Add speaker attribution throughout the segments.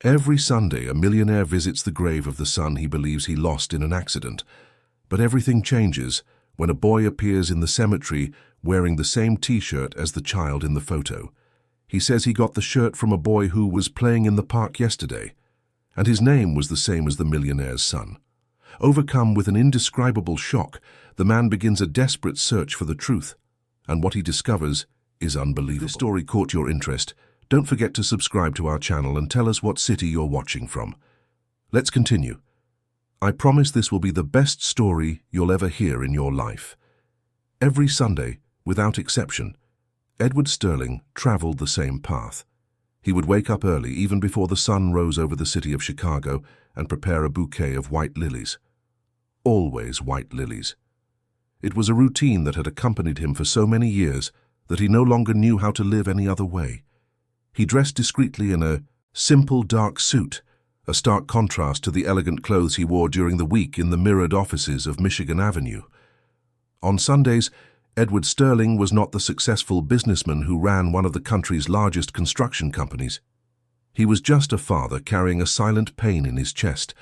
Speaker 1: Every Sunday, a millionaire visits the grave of the son he believes he lost in an accident. But everything changes when a boy appears in the cemetery wearing the same t-shirt as the child in the photo. He says he got the shirt from a boy who was playing in the park yesterday, and his name was the same as the millionaire's son. Overcome with an indescribable shock, the man begins a desperate search for the truth, and what he discovers is unbelievable. If this story caught your interest, don't forget to subscribe to our channel and tell us what city you're watching from. Let's continue. I promise this will be the best story you'll ever hear in your life. Every Sunday, without exception, Edward Sterling traveled the same path. He would wake up early, even before the sun rose over the city of Chicago, and prepare a bouquet of white lilies. Always white lilies. It was a routine that had accompanied him for so many years that he no longer knew how to live any other way. He dressed discreetly in a simple dark suit, a stark contrast to the elegant clothes he wore during the week in the mirrored offices of Michigan Avenue. On Sundays, Edward Sterling was not the successful businessman who ran one of the country's largest construction companies. He was just a father carrying a silent pain in his chest.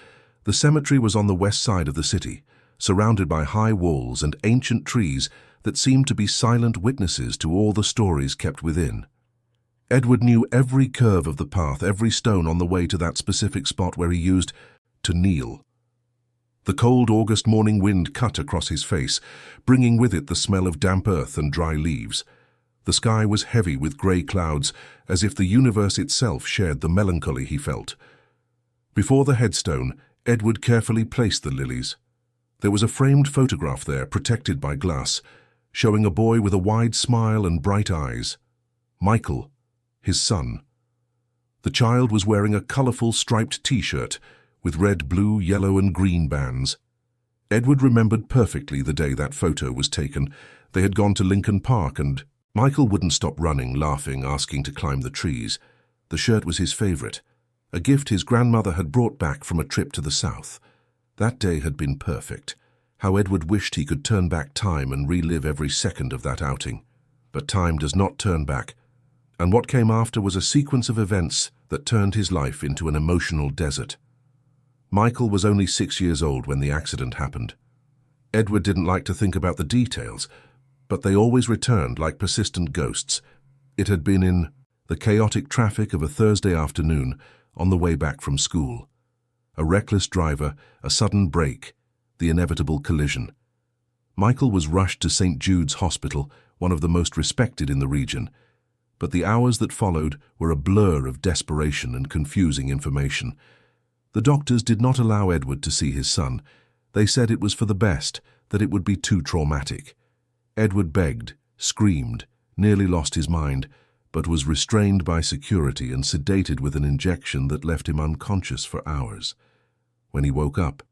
Speaker 1: The cemetery was on the west side of the city, surrounded by high walls and ancient trees that seemed to be silent witnesses to all the stories kept within. Edward knew every curve of the path, every stone on the way to that specific spot where he used to kneel. The cold August morning wind cut across his face, bringing with it the smell of damp earth and dry leaves. The sky was heavy with grey clouds, as if the universe itself shared the melancholy he felt. Before the headstone, Edward carefully placed the lilies. There was a framed photograph there, protected by glass, showing a boy with a wide smile and bright eyes. Michael, his son. The child was wearing a colourful striped t-shirt with red, blue, yellow and green bands. Edward remembered perfectly the day that photo was taken. They had gone to Lincoln Park and Michael wouldn't stop running, laughing, asking to climb the trees. The shirt was his favourite, a gift his grandmother had brought back from a trip to the south. That day had been perfect. How Edward wished he could turn back time and relive every second of that outing. But time does not turn back, and what came after was a sequence of events that turned his life into an emotional desert. Michael was only 6 years old when the accident happened. Edward didn't like to think about the details, but they always returned like persistent ghosts. It had been in the chaotic traffic of a Thursday afternoon on the way back from school. A reckless driver, a sudden brake, the inevitable collision. Michael was rushed to St. Jude's Hospital, one of the most respected in the region, but the hours that followed were a blur of desperation and confusing information. The doctors did not allow Edward to see his son. They said it was for the best, that it would be too traumatic. Edward begged, screamed, nearly lost his mind, but was restrained by security and sedated with an injection that left him unconscious for hours. When he woke up,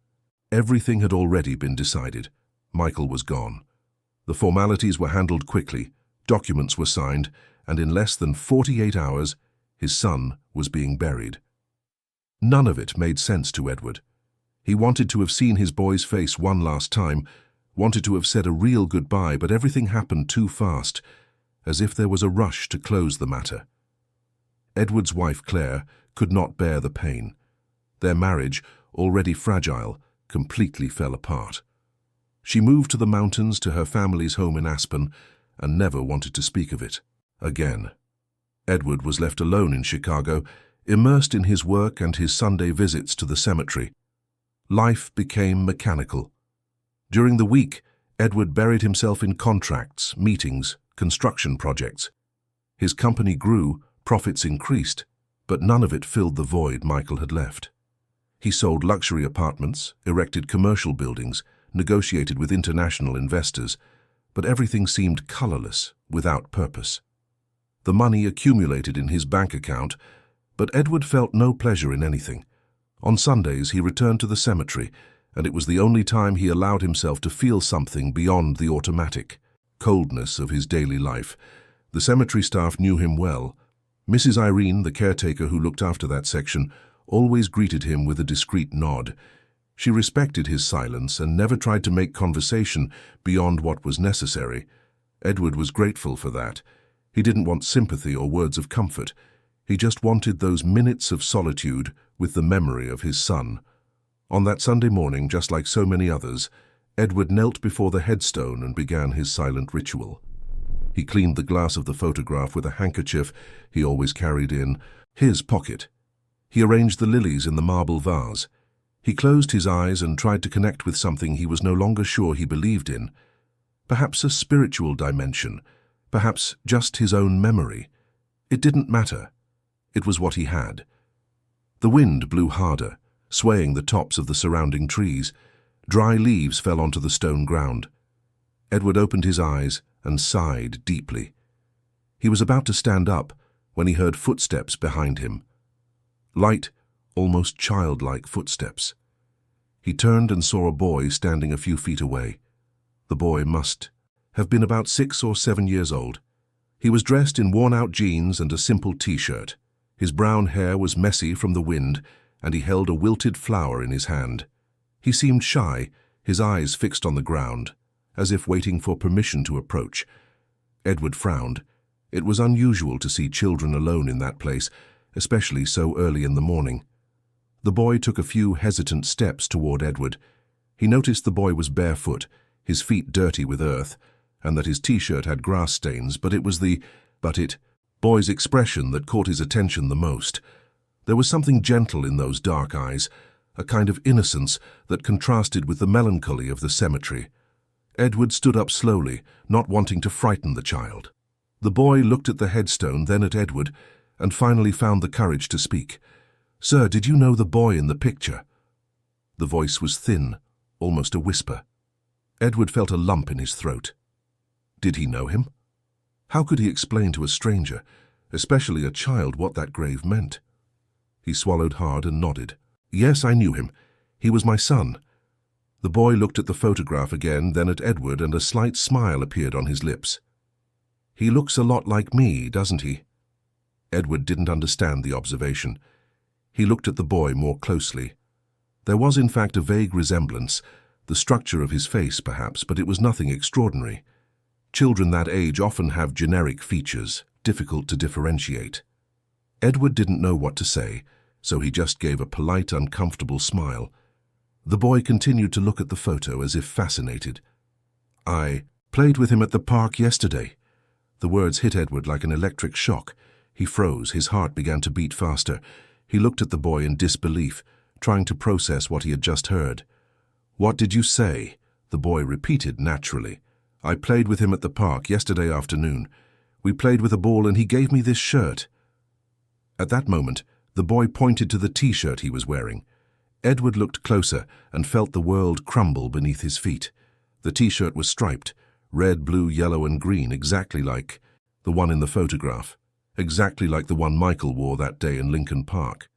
Speaker 1: everything had already been decided. Michael was gone. The formalities were handled quickly, documents were signed, and in less than 48 hours, his son was being buried. None of it made sense to Edward. He wanted to have seen his boy's face one last time, wanted to have said a real goodbye, but everything happened too fast, as if there was a rush to close the matter. Edward's wife, Claire, could not bear the pain. Their marriage, already fragile, completely fell apart. She moved to the mountains to her family's home in Aspen and never wanted to speak of it again. Edward was left alone in Chicago, immersed in his work and his Sunday visits to the cemetery. Life became mechanical. During the week, Edward buried himself in contracts, meetings, construction projects. His company grew, profits increased, but none of it filled the void Michael had left. He sold luxury apartments, erected commercial buildings, negotiated with international investors, but everything seemed colorless, without purpose. The money accumulated in his bank account, but Edward felt no pleasure in anything. On Sundays, he returned to the cemetery, and it was the only time he allowed himself to feel something beyond the automatic coldness of his daily life. The cemetery staff knew him well. Mrs. Irene, the caretaker who looked after that section, always greeted him with a discreet nod. She respected his silence and never tried to make conversation beyond what was necessary. Edward was grateful for that. He didn't want sympathy or words of comfort. He just wanted those minutes of solitude with the memory of his son. On that Sunday morning, just like so many others, Edward knelt before the headstone and began his silent ritual. He cleaned the glass of the photograph with a handkerchief he always carried in his pocket. He arranged the lilies in the marble vase. He closed his eyes and tried to connect with something he was no longer sure he believed in. Perhaps a spiritual dimension, perhaps just his own memory. It didn't matter. It was what he had. The wind blew harder, swaying the tops of the surrounding trees. Dry leaves fell onto the stone ground. Edward opened his eyes and sighed deeply. He was about to stand up when he heard footsteps behind him. Light, almost childlike footsteps. He turned and saw a boy standing a few feet away. The boy must have been about 6 or 7 years old. He was dressed in worn-out jeans and a simple t-shirt. His brown hair was messy from the wind, and he held a wilted flower in his hand. He seemed shy, his eyes fixed on the ground, as if waiting for permission to approach. Edward frowned. It was unusual to see children alone in that place, especially so early in the morning. The boy took a few hesitant steps toward Edward. He noticed the boy was barefoot, his feet dirty with earth, and that his t-shirt had grass stains, but it was the boy's expression that caught his attention the most. There was something gentle in those dark eyes, a kind of innocence that contrasted with the melancholy of the cemetery. Edward stood up slowly, not wanting to frighten the child. The boy looked at the headstone, then at Edward, and finally found the courage to speak. "Sir, did you know the boy in the picture?" The voice was thin, almost a whisper. Edward felt a lump in his throat. Did he know him? How could he explain to a stranger, especially a child, what that grave meant? He swallowed hard and nodded. "Yes, I knew him. He was my son." The boy looked at the photograph again, then at Edward, and a slight smile appeared on his lips. "He looks a lot like me, doesn't he?" Edward didn't understand the observation. He looked at the boy more closely. There was in fact a vague resemblance, the structure of his face perhaps, but it was nothing extraordinary. Children that age often have generic features, difficult to differentiate. Edward didn't know what to say, so he just gave a polite, uncomfortable smile. The boy continued to look at the photo as if fascinated. "I played with him at the park yesterday." The words hit Edward like an electric shock. He froze, his heart began to beat faster. He looked at the boy in disbelief, trying to process what he had just heard. "What did you say?" the boy repeated naturally. "I played with him at the park yesterday afternoon. We played with a ball and he gave me this shirt." At that moment, the boy pointed to the t-shirt he was wearing. Edward looked closer and felt the world crumble beneath his feet. The t-shirt was striped, red, blue, yellow, and green, exactly like the one in the photograph, exactly like the one Michael wore that day in Lincoln Park.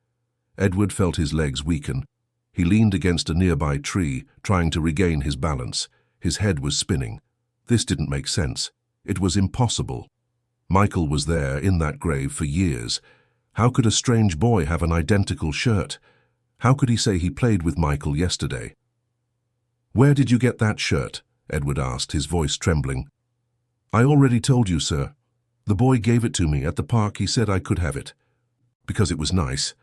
Speaker 1: Edward felt his legs weaken. He leaned against a nearby tree, trying to regain his balance. His head was spinning. This didn't make sense. It was impossible. Michael was there in that grave for years. How could a strange boy have an identical shirt? How could he say he played with Michael yesterday? "Where did you get that shirt?" Edward asked, his voice trembling. "I already told you, sir. The boy gave it to me at the park. He said I could have it. Because it was nice."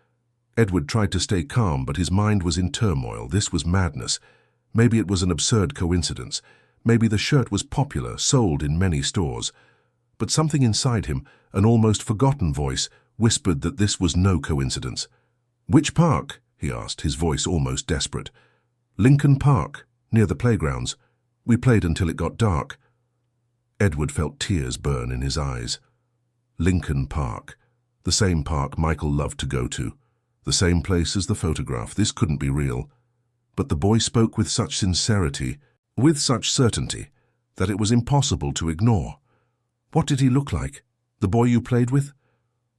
Speaker 1: Edward tried to stay calm, but his mind was in turmoil. This was madness. Maybe it was an absurd coincidence. Maybe the shirt was popular, sold in many stores. But something inside him, an almost forgotten voice, whispered that this was no coincidence. "Which park?" he asked, his voice almost desperate. "Lincoln Park, near the playgrounds. We played until it got dark." Edward felt tears burn in his eyes. Lincoln Park, the same park Michael loved to go to, the same place as the photograph. This couldn't be real. But the boy spoke with such sincerity, with such certainty, that it was impossible to ignore. What did he look like? The boy you played with?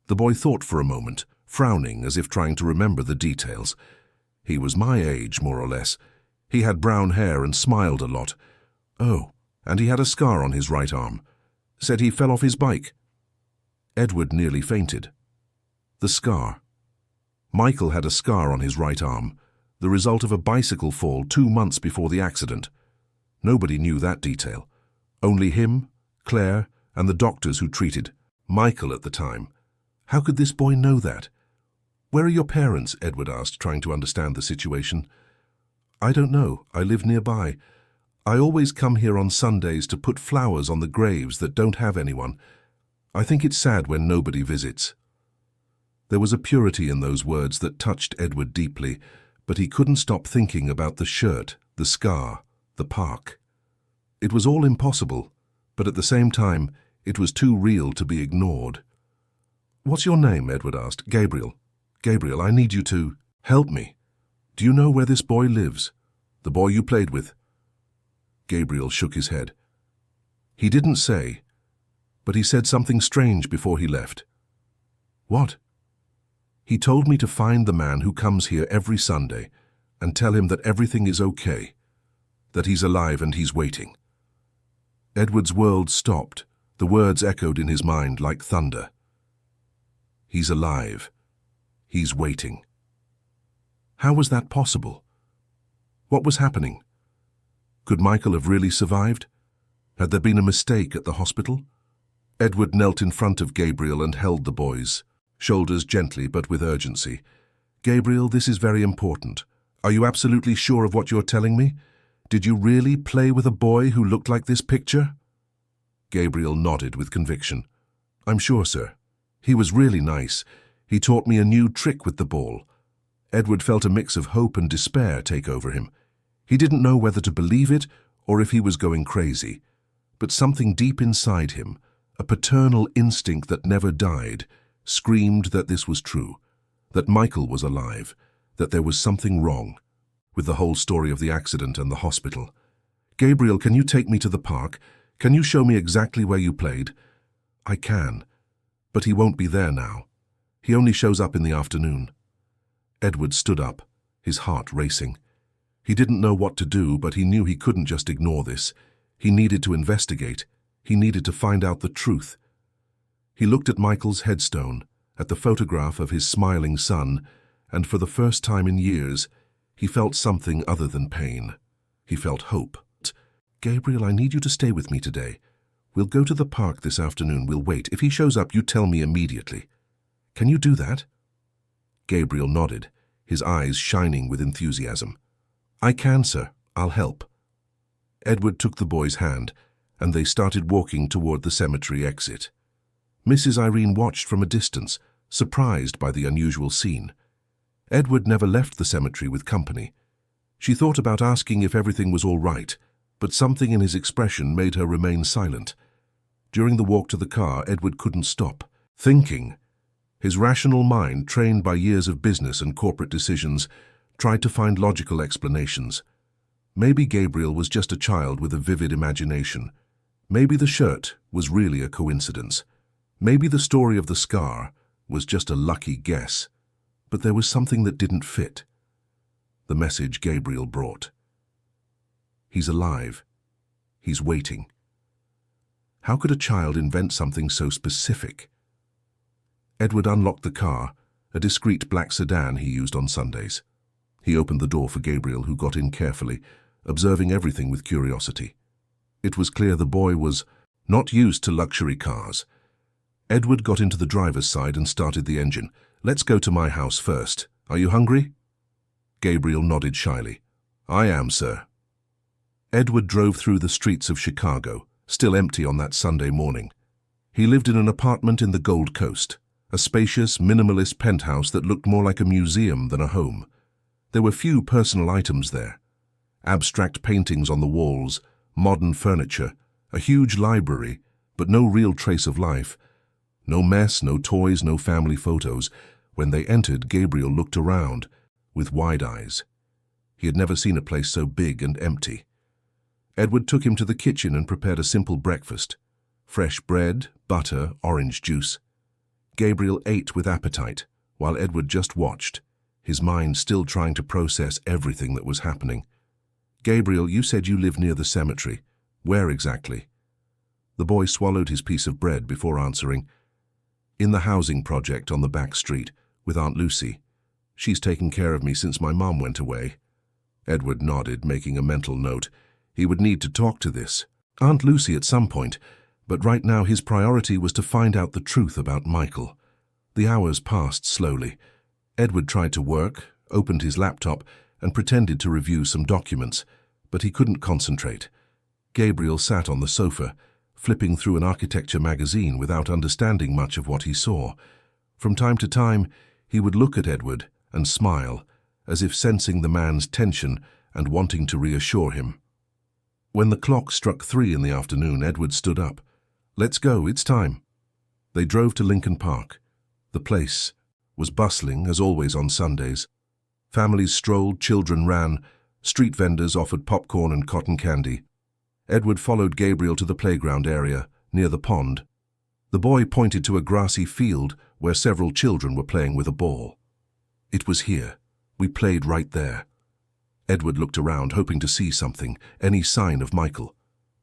Speaker 1: The boy thought for a moment, frowning as if trying to remember the details. He was my age, more or less. He had brown hair and smiled a lot. "Oh, and he had a scar on his right arm. Said he fell off his bike." Edward nearly fainted. The scar. Michael had a scar on his right arm, the result of a bicycle fall 2 months before the accident. Nobody knew that detail. Only him, Claire, and the doctors who treated Michael at the time. How could this boy know that? Where are your parents? Edward asked, trying to understand the situation. I don't know. I live nearby. I always come here on Sundays to put flowers on the graves that don't have anyone. I think it's sad when nobody visits. There was a purity in those words that touched Edward deeply, but he couldn't stop thinking about the shirt, the scar, the park. It was all impossible, but at the same time, it was too real to be ignored. What's your name? Edward asked. Gabriel. Gabriel, I need you to help me. Do you know where this boy lives? The boy you played with? Gabriel shook his head. He didn't say, but he said something strange before he left. What? He told me to find the man who comes here every Sunday and tell him that everything is okay, that he's alive and he's waiting. Edward's world stopped. The words echoed in his mind like thunder. He's alive. He's waiting. How was that possible? What was happening? Could Michael have really survived? Had there been a mistake at the hospital? Edward knelt in front of Gabriel and held the boy's shoulders gently but with urgency. Gabriel, this is very important. Are you absolutely sure of what you're telling me? Did you really play with a boy who looked like this picture? Gabriel nodded with conviction. I'm sure, sir. He was really nice. He taught me a new trick with the ball. Edward felt a mix of hope and despair take over him. He didn't know whether to believe it or if he was going crazy. But something deep inside him, a paternal instinct that never died, screamed that this was true, that Michael was alive, that there was something wrong with the whole story of the accident and the hospital. Gabriel, can you take me to the park? Can you show me exactly where you played? I can, but he won't be there now. He only shows up in the afternoon. Edward stood up, his heart racing. He didn't know what to do, but he knew he couldn't just ignore this. He needed to investigate. He needed to find out the truth. He looked at Michael's headstone, at the photograph of his smiling son, and for the first time in years, he felt something other than pain. He felt hope. Gabriel, I need you to stay with me today. We'll go to the park this afternoon. We'll wait. If he shows up, you tell me immediately. Can you do that? Gabriel nodded, his eyes shining with enthusiasm. I can, sir. I'll help. Edward took the boy's hand, and they started walking toward the cemetery exit. Mrs. Irene watched from a distance, surprised by the unusual scene. Edward never left the cemetery with company. She thought about asking if everything was all right, but something in his expression made her remain silent. During the walk to the car, Edward couldn't stop thinking. His rational mind, trained by years of business and corporate decisions, tried to find logical explanations. Maybe Gabriel was just a child with a vivid imagination. Maybe the shirt was really a coincidence. Maybe the story of the scar was just a lucky guess. But there was something that didn't fit. The message Gabriel brought. He's alive. He's waiting. How could a child invent something so specific? Edward unlocked the car, a discreet black sedan he used on Sundays. He opened the door for Gabriel, who got in carefully, observing everything with curiosity. It was clear the boy was not used to luxury cars. Edward got into the driver's side and started the engine. Let's go to my house first. Are you hungry? Gabriel nodded shyly. I am, sir. Edward drove through the streets of Chicago, still empty on that Sunday morning. He lived in an apartment in the Gold Coast, a spacious, minimalist penthouse that looked more like a museum than a home. There were few personal items there. Abstract paintings on the walls, modern furniture, a huge library, but no real trace of life. No mess, no toys, no family photos. When they entered, Gabriel looked around, with wide eyes. He had never seen a place so big and empty. Edward took him to the kitchen and prepared a simple breakfast. Fresh bread, butter, orange juice. Gabriel ate with appetite, while Edward just watched, his mind still trying to process everything that was happening. Gabriel, you said you live near the cemetery. Where exactly? The boy swallowed his piece of bread before answering. In the housing project on the back street, with Aunt Lucy. She's taken care of me since my mom went away. Edward nodded, making a mental note. He would need to talk to this Aunt Lucy at some point, but right now his priority was to find out the truth about Michael. The hours passed slowly. Edward tried to work, opened his laptop, and pretended to review some documents, but he couldn't concentrate. Gabriel sat on the sofa, flipping through an architecture magazine without understanding much of what he saw. From time to time, he would look at Edward and smile, as if sensing the man's tension and wanting to reassure him. When the clock struck 3 in the afternoon, Edward stood up. "Let's go, it's time." They drove to Lincoln Park. The place was bustling, as always on Sundays. Families strolled, children ran, street vendors offered popcorn and cotton candy. Edward followed Gabriel to the playground area, near the pond. The boy pointed to a grassy field where several children were playing with a ball. "It was here. We played right there." Edward looked around, hoping to see something, any sign of Michael.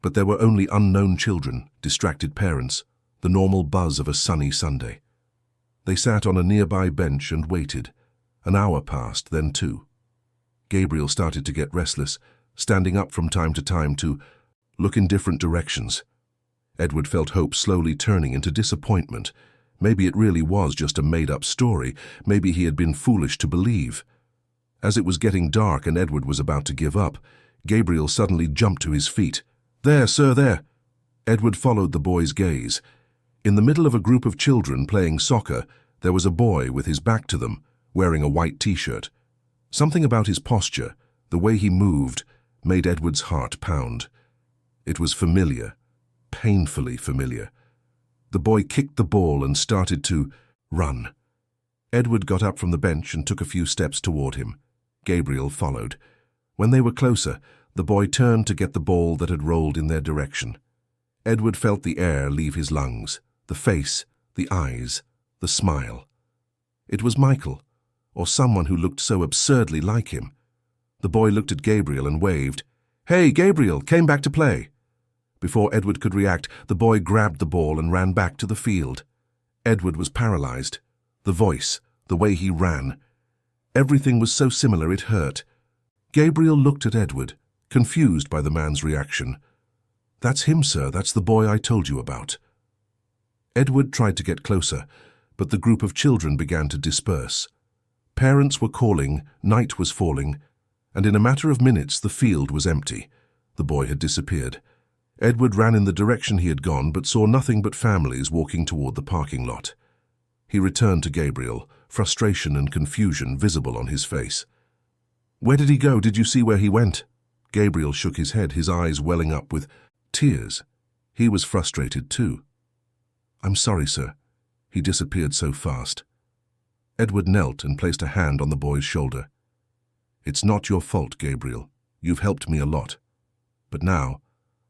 Speaker 1: But there were only unknown children, distracted parents, the normal buzz of a sunny Sunday. They sat on a nearby bench and waited. An hour passed, then 2. Gabriel started to get restless, standing up from time to time to look in different directions. Edward felt hope slowly turning into disappointment. Maybe it really was just a made-up story. Maybe he had been foolish to believe. As it was getting dark and Edward was about to give up, Gabriel suddenly jumped to his feet. "There, sir, there!" Edward followed the boy's gaze. In the middle of a group of children playing soccer, there was a boy with his back to them, wearing a white t-shirt. Something about his posture, the way he moved, made Edward's heart pound. It was familiar, painfully familiar. The boy kicked the ball and started to run. Edward got up from the bench and took a few steps toward him. Gabriel followed. When they were closer, the boy turned to get the ball that had rolled in their direction. Edward felt the air leave his lungs, the face, the eyes, the smile. It was Michael, or someone who looked so absurdly like him. The boy looked at Gabriel and waved. "Hey, Gabriel, came back to play." Before Edward could react, the boy grabbed the ball and ran back to the field. Edward was paralyzed. The voice, the way he ran. Everything was so similar it hurt. Gabriel looked at Edward, confused by the man's reaction. "That's him, sir. That's the boy I told you about." Edward tried to get closer, but the group of children began to disperse. Parents were calling, night was falling, and in a matter of minutes the field was empty. The boy had disappeared. Edward ran in the direction he had gone, but saw nothing but families walking toward the parking lot. He returned to Gabriel, frustration and confusion visible on his face. "Where did he go? Did you see where he went?" Gabriel shook his head, his eyes welling up with tears. He was frustrated too. "I'm sorry, sir. He disappeared so fast." Edward knelt and placed a hand on the boy's shoulder. "It's not your fault, Gabriel. You've helped me a lot. But now,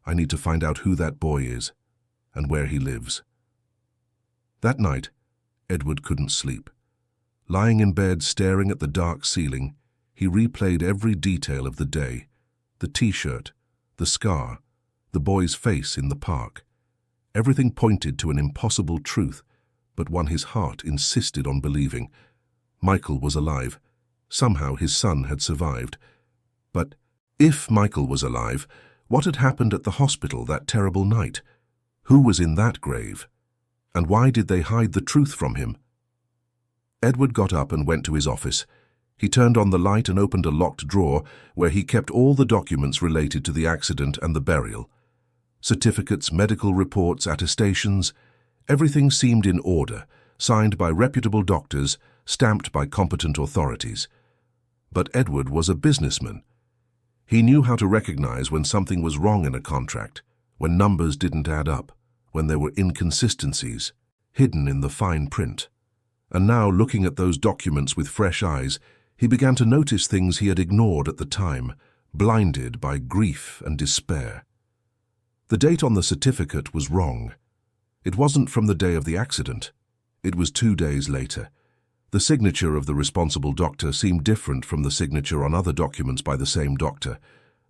Speaker 1: I need to find out who that boy is and where he lives." That night, Edward couldn't sleep. Lying in bed, staring at the dark ceiling, he replayed every detail of the day. The t-shirt, the scar, the boy's face in the park. Everything pointed to an impossible truth, but one his heart insisted on believing. Michael was alive. Somehow his son had survived. But if Michael was alive, what had happened at the hospital that terrible night? Who was in that grave? And why did they hide the truth from him? Edward got up and went to his office. He turned on the light and opened a locked drawer where he kept all the documents related to the accident and the burial. Certificates, medical reports, attestations, everything seemed in order, signed by reputable doctors, stamped by competent authorities. But Edward was a businessman. He knew how to recognize when something was wrong in a contract, when numbers didn't add up, when there were inconsistencies, hidden in the fine print. And now, looking at those documents with fresh eyes, he began to notice things he had ignored at the time, blinded by grief and despair. The date on the certificate was wrong. It wasn't from the day of the accident. It was 2 days later. The signature of the responsible doctor seemed different from the signature on other documents by the same doctor.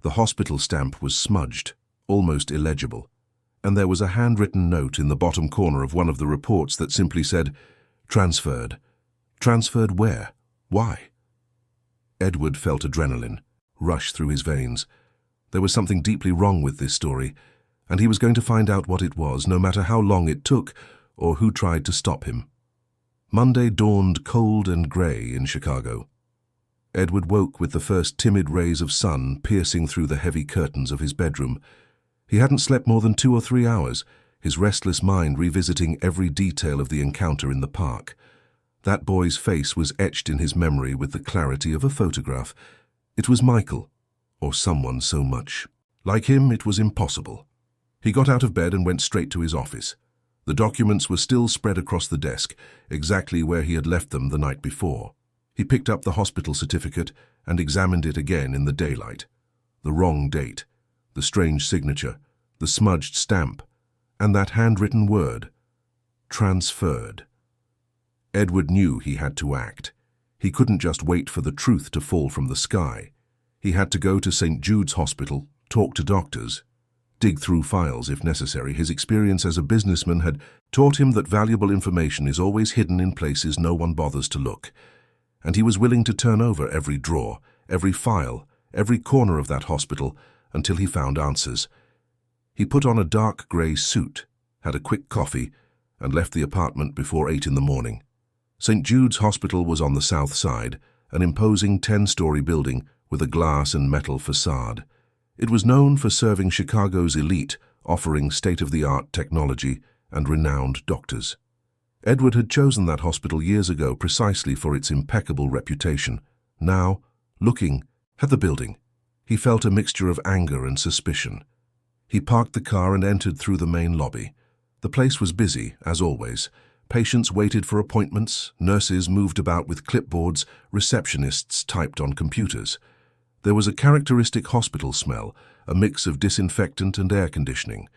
Speaker 1: The hospital stamp was smudged, almost illegible, and there was a handwritten note in the bottom corner of one of the reports that simply said, "Transferred." Transferred where? Why? Edward felt adrenaline rush through his veins. There was something deeply wrong with this story, and he was going to find out what it was, no matter how long it took or who tried to stop him. Monday dawned cold and grey in Chicago. Edward woke with the first timid rays of sun piercing through the heavy curtains of his bedroom. He hadn't slept more than 2 or 3 hours, his restless mind revisiting every detail of the encounter in the park. That boy's face was etched in his memory with the clarity of a photograph. It was Michael, or someone so much. Like him, it was impossible. He got out of bed and went straight to his office. The documents were still spread across the desk, exactly where he had left them the night before. He picked up the hospital certificate and examined it again in the daylight. The wrong date, the strange signature, the smudged stamp, and that handwritten word, transferred. Edward knew he had to act. He couldn't just wait for the truth to fall from the sky. He had to go to St. Jude's Hospital, talk to doctors, dig through files if necessary. His experience as a businessman had taught him that valuable information is always hidden in places no one bothers to look. And he was willing to turn over every drawer, every file, every corner of that hospital until he found answers. He put on a dark grey suit, had a quick coffee, and left the apartment before 8 in the morning. St. Jude's Hospital was on the south side, an imposing 10-story building with a glass and metal facade. It was known for serving Chicago's elite, offering state-of-the-art technology and renowned doctors. Edward had chosen that hospital years ago precisely for its impeccable reputation. Now, looking at the building, he felt a mixture of anger and suspicion. He parked the car and entered through the main lobby. The place was busy, as always. Patients waited for appointments, nurses moved about with clipboards, receptionists typed on computers. There was a characteristic hospital smell, a mix of disinfectant and air conditioning.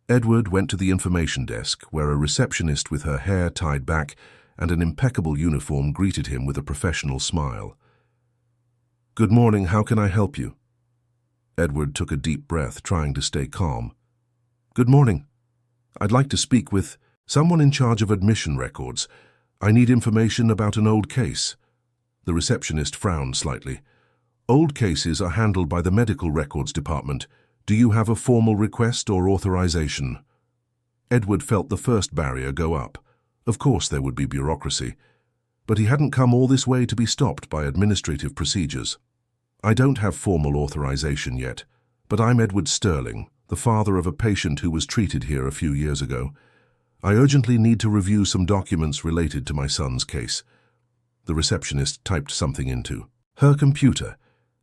Speaker 1: Edward went to the information desk, where a receptionist with her hair tied back and an impeccable uniform greeted him with a professional smile. "Good morning, how can I help you?" Edward took a deep breath, trying to stay calm. "Good morning. I'd like to speak with someone in charge of admission records. I need information about an old case." The receptionist frowned slightly. "Old cases are handled by the medical records department. Do you have a formal request or authorization?" Edward felt the first barrier go up. Of course there would be bureaucracy. But he hadn't come all this way to be stopped by administrative procedures. "I don't have formal authorization yet, but I'm Edward Sterling, the father of a patient who was treated here a few years ago. I urgently need to review some documents related to my son's case." The receptionist typed something into her computer,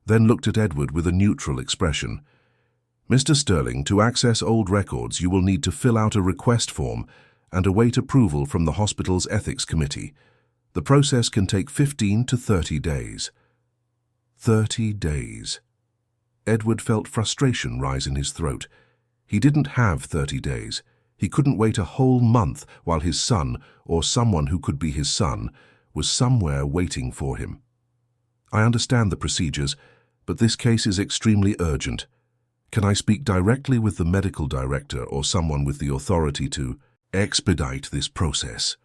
Speaker 1: then looked at Edward with a neutral expression. "Mr. Sterling, to access old records, you will need to fill out a request form and await approval from the hospital's ethics committee. The process can take 15 to 30 days. 30 days. Edward felt frustration rise in his throat. He didn't have 30 days. He couldn't wait a whole month while his son, or someone who could be his son, was somewhere waiting for him. "I understand the procedures, but this case is extremely urgent. Can I speak directly with the medical director or someone with the authority to expedite this process?"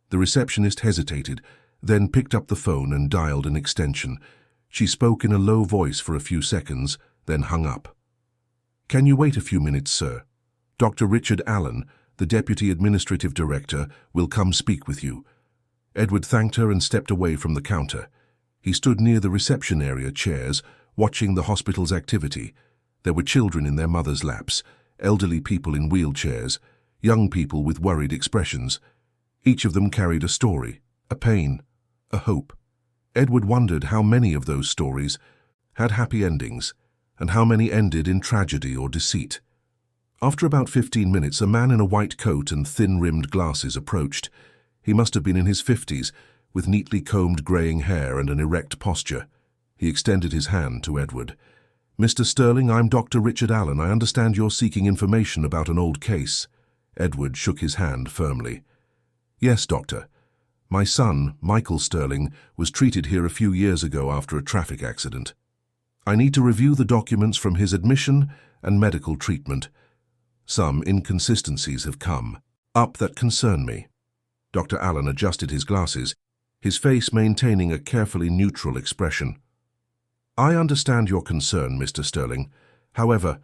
Speaker 1: The receptionist hesitated, then picked up the phone and dialed an extension. She spoke in a low voice for a few seconds, then hung up. "Can you wait a few minutes, sir? Dr. Richard Allen, the Deputy Administrative Director, will come speak with you." Edward thanked her and stepped away from the counter. He stood near the reception area chairs, watching the hospital's activity. There were children in their mothers' laps, elderly people in wheelchairs, young people with worried expressions. Each of them carried a story, a pain, a hope. Edward wondered how many of those stories had happy endings, and how many ended in tragedy or deceit. After about 15 minutes, a man in a white coat and thin-rimmed glasses approached. He must have been in his 50s, with neatly combed greying hair and an erect posture. He extended his hand to Edward. "Mr. Sterling, I'm Dr. Richard Allen. I understand you're seeking information about an old case." Edward shook his hand firmly. "Yes, doctor. My son, Michael Sterling, was treated here a few years ago after a traffic accident. I need to review the documents from his admission and medical treatment. Some inconsistencies have come up that concern me." Dr. Allen adjusted his glasses, his face maintaining a carefully neutral expression. "I understand your concern, Mr. Sterling. However,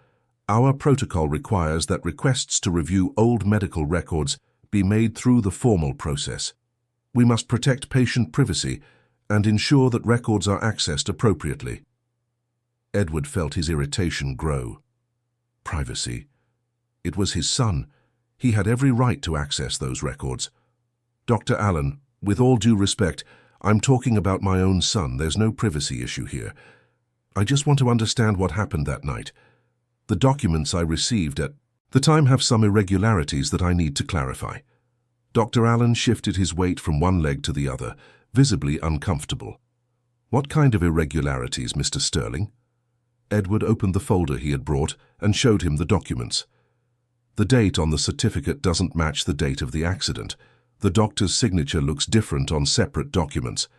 Speaker 1: our protocol requires that requests to review old medical records be made through the formal process. We must protect patient privacy and ensure that records are accessed appropriately. Edward felt his irritation grow. Privacy. It was his son. He had every right to access those records. Dr. Allen, with all due respect, I'm talking about my own son. There's no privacy issue here. I just want to understand what happened that night. The documents I received at the time have some irregularities that I need to clarify. Dr. Allen shifted his weight from one leg to the other, visibly uncomfortable. What kind of irregularities, Mr. Sterling? Edward opened the folder he had brought and showed him the documents. The date on the certificate doesn't match the date of the accident. The doctor's signature looks different on separate documents.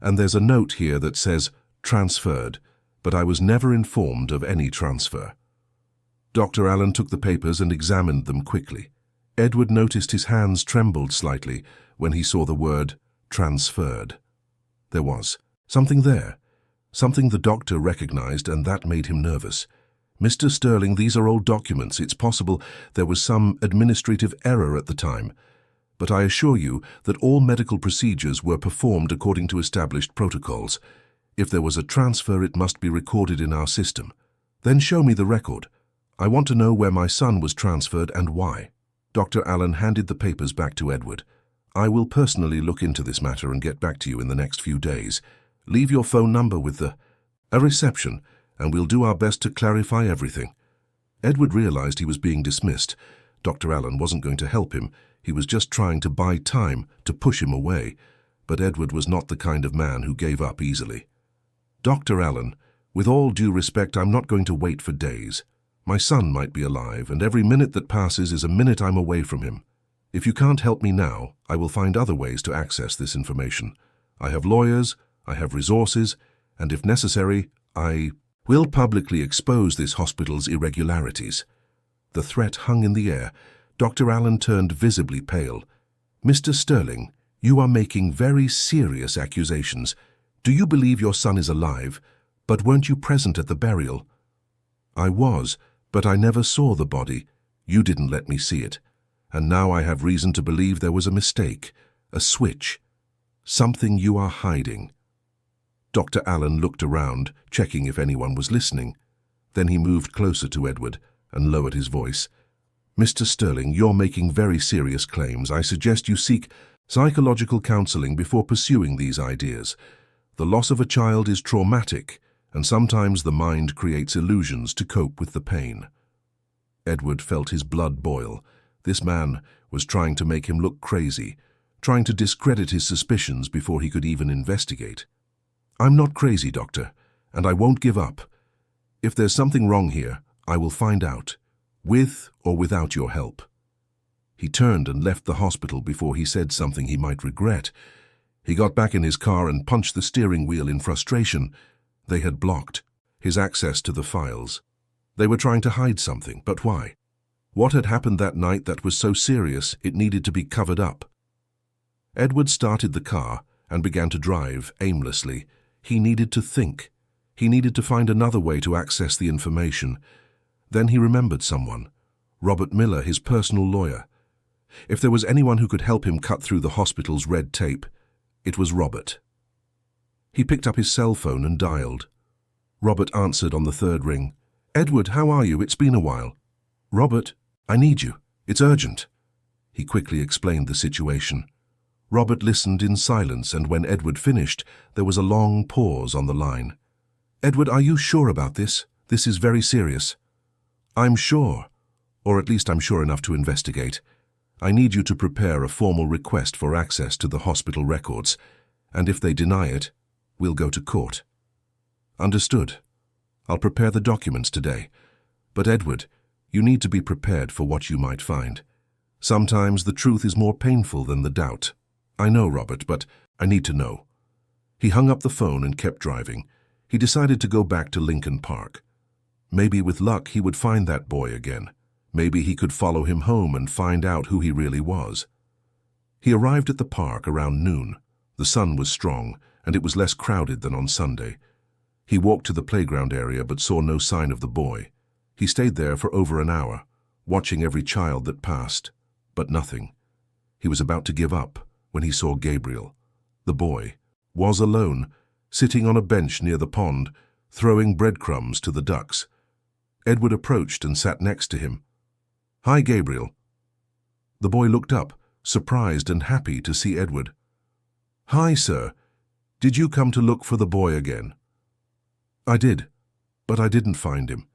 Speaker 1: And there's a note here that says, transferred, but I was never informed of any transfer. Dr. Allen took the papers and examined them quickly. Edward noticed his hands trembled slightly when he saw the word transferred. There was something there, something the doctor recognized, and that made him nervous. Mr. Sterling, these are old documents. It's possible there was some administrative error at the time, but I assure you that all medical procedures were performed according to established protocols. If there was a transfer, it must be recorded in our system. Then show me the record. I want to know where my son was transferred and why. Dr. Allen handed the papers back to Edward. I will personally look into this matter and get back to you in the next few days. Leave your phone number with a reception, and we'll do our best to clarify everything. Edward realized he was being dismissed. Dr. Allen wasn't going to help him. He was just trying to buy time, to push him away. But Edward was not the kind of man who gave up easily. Dr. Allen, with all due respect, I'm not going to wait for days. My son might be alive, and every minute that passes is a minute I'm away from him. If you can't help me now, I will find other ways to access this information. I have lawyers, I have resources, and if necessary, I will publicly expose this hospital's irregularities. The threat hung in the air. Dr. Allen turned visibly pale. Mr. Sterling, you are making very serious accusations. Do you believe your son is alive? But weren't you present at the burial? I was, but I never saw the body. You didn't let me see it. And now I have reason to believe there was a mistake, a switch, something you are hiding. Dr. Allen looked around, checking if anyone was listening. Then he moved closer to Edward and lowered his voice. Mr. Sterling, you're making very serious claims. I suggest you seek psychological counseling before pursuing these ideas. The loss of a child is traumatic, and sometimes the mind creates illusions to cope with the pain. Edward felt his blood boil. This man was trying to make him look crazy, trying to discredit his suspicions before he could even investigate. I'm not crazy, doctor, and I won't give up. If there's something wrong here, I will find out, with or without your help. He turned and left the hospital before he said something he might regret. He got back in his car and punched the steering wheel in frustration. They had blocked his access to the files. They were trying to hide something, but why? What had happened that night that was so serious it needed to be covered up? Edward started the car and began to drive aimlessly. He needed to think. He needed to find another way to access the information. Then he remembered someone, Robert Miller, his personal lawyer. If there was anyone who could help him cut through the hospital's red tape, it was Robert. He picked up his cell phone and dialed. Robert answered on the third ring. Edward, how are you? It's been a while. Robert, I need you. It's urgent. He quickly explained the situation. Robert listened in silence, and when Edward finished, there was a long pause on the line. Edward, are you sure about this? This is very serious. I'm sure, or at least I'm sure enough to investigate. I need you to prepare a formal request for access to the hospital records, and if they deny it, we'll go to court. Understood. I'll prepare the documents today. But Edward, you need to be prepared for what you might find. Sometimes the truth is more painful than the doubt. I know, Robert, but I need to know. He hung up the phone and kept driving. He decided to go back to Lincoln Park. Maybe with luck he would find that boy again. Maybe he could follow him home and find out who he really was. He arrived at the park around noon. The sun was strong, and it was less crowded than on Sunday. He walked to the playground area but saw no sign of the boy. He stayed there for over an hour, watching every child that passed, but nothing. He was about to give up when he saw Gabriel. The boy was alone, sitting on a bench near the pond, throwing breadcrumbs to the ducks. Edward approached and sat next to him. "Hi, Gabriel." The boy looked up, surprised and happy to see Edward. "Hi, sir. Did you come to look for the boy again?" "I did, but I didn't find him.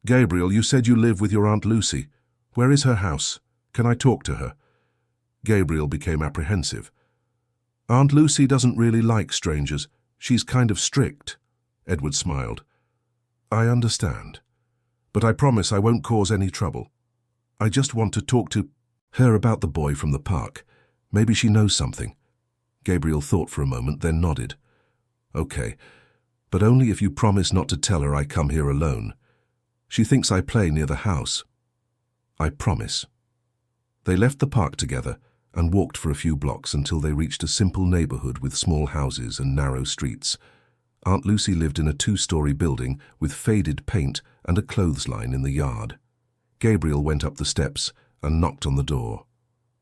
Speaker 1: Gabriel, you said you live with your Aunt Lucy. Where is her house? Can I talk to her?" Gabriel became apprehensive. "Aunt Lucy doesn't really like strangers. She's kind of strict." Edward smiled. "I understand, but I promise I won't cause any trouble. I just want to talk to her about the boy from the park. Maybe she knows something." Gabriel thought for a moment, then nodded. "Okay, but only if you promise not to tell her I come here alone. She thinks I play near the house." "I promise." They left the park together and walked for a few blocks until they reached a simple neighborhood with small houses and narrow streets. Aunt Lucy lived in a 2-story building with faded paint and a clothesline in the yard. Gabriel went up the steps and knocked on the door.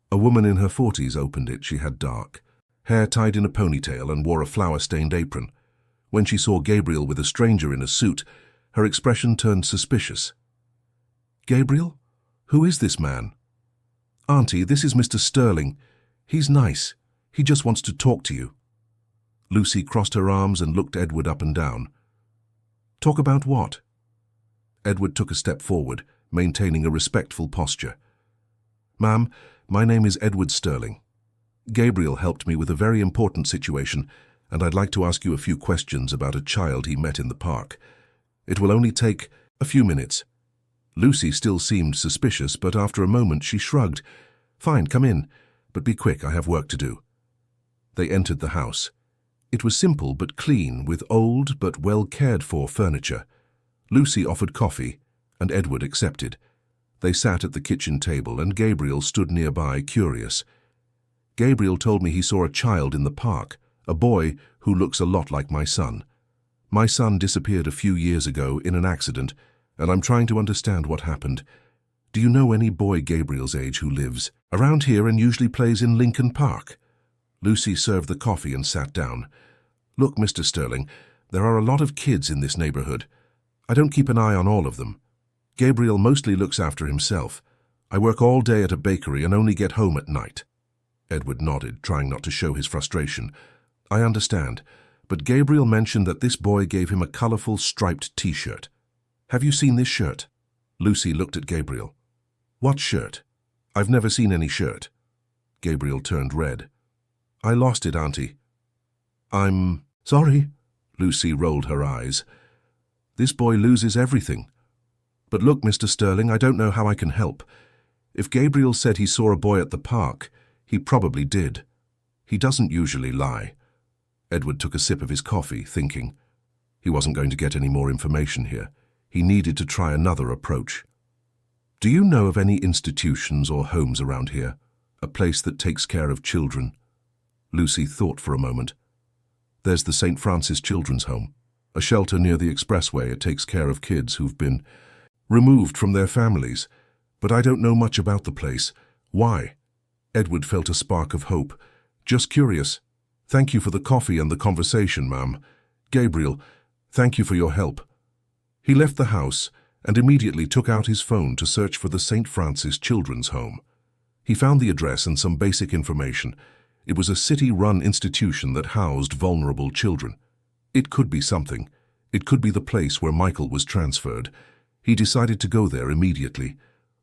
Speaker 1: A woman in her 40s opened it. She had dark hair tied in a ponytail and wore a flower-stained apron. When she saw Gabriel with a stranger in a suit, her expression turned suspicious. "Gabriel? Who is this man?" "Auntie, this is Mr. Sterling. He's nice. He just wants to talk to you." Lucy crossed her arms and looked Edward up and down. "Talk about what?" Edward took a step forward, maintaining a respectful posture. "Ma'am, my name is Edward Sterling. Gabriel helped me with a very important situation, and I'd like to ask you a few questions about a child he met in the park. It will only take a few minutes." Lucy still seemed suspicious, but after a moment she shrugged. "Fine, come in, but be quick, I have work to do." They entered the house. It was simple but clean, with old but well cared-for furniture. Lucy offered coffee, and Edward accepted. They sat at the kitchen table, and Gabriel stood nearby, curious. "Gabriel told me he saw a child in the park, a boy who looks a lot like my son. My son disappeared a few years ago in an accident, and I'm trying to understand what happened. Do you know any boy Gabriel's age who lives around here and usually plays in Lincoln Park?" Lucy served the coffee and sat down. "Look, Mr. Sterling, there are a lot of kids in this neighborhood. I don't keep an eye on all of them. Gabriel mostly looks after himself. I work all day at a bakery and only get home at night." Edward nodded, trying not to show his frustration. "I understand, but Gabriel mentioned that this boy gave him a colorful striped T-shirt. Have you seen this shirt?" Lucy looked at Gabriel. "What shirt? I've never seen any shirt." Gabriel turned red. "I lost it, Auntie." "I'm sorry." Lucy rolled her eyes. "This boy loses everything. But look, Mr. Sterling, I don't know how I can help. If Gabriel said he saw a boy at the park, he probably did. He doesn't usually lie." Edward took a sip of his coffee, thinking. He wasn't going to get any more information here. He needed to try another approach. "Do you know of any institutions or homes around here? A place that takes care of children?" Lucy thought for a moment. "There's the St. Francis Children's Home, a shelter near the expressway. It takes care of kids who've been removed from their families. But I don't know much about the place. Why?" Edward felt a spark of hope. "Just curious. Thank you for the coffee and the conversation, ma'am. Gabriel, thank you for your help." He left the house and immediately took out his phone to search for the St. Francis Children's Home. He found the address and some basic information. It was a city-run institution that housed vulnerable children. It could be something. It could be the place where Michael was transferred. He decided to go there immediately.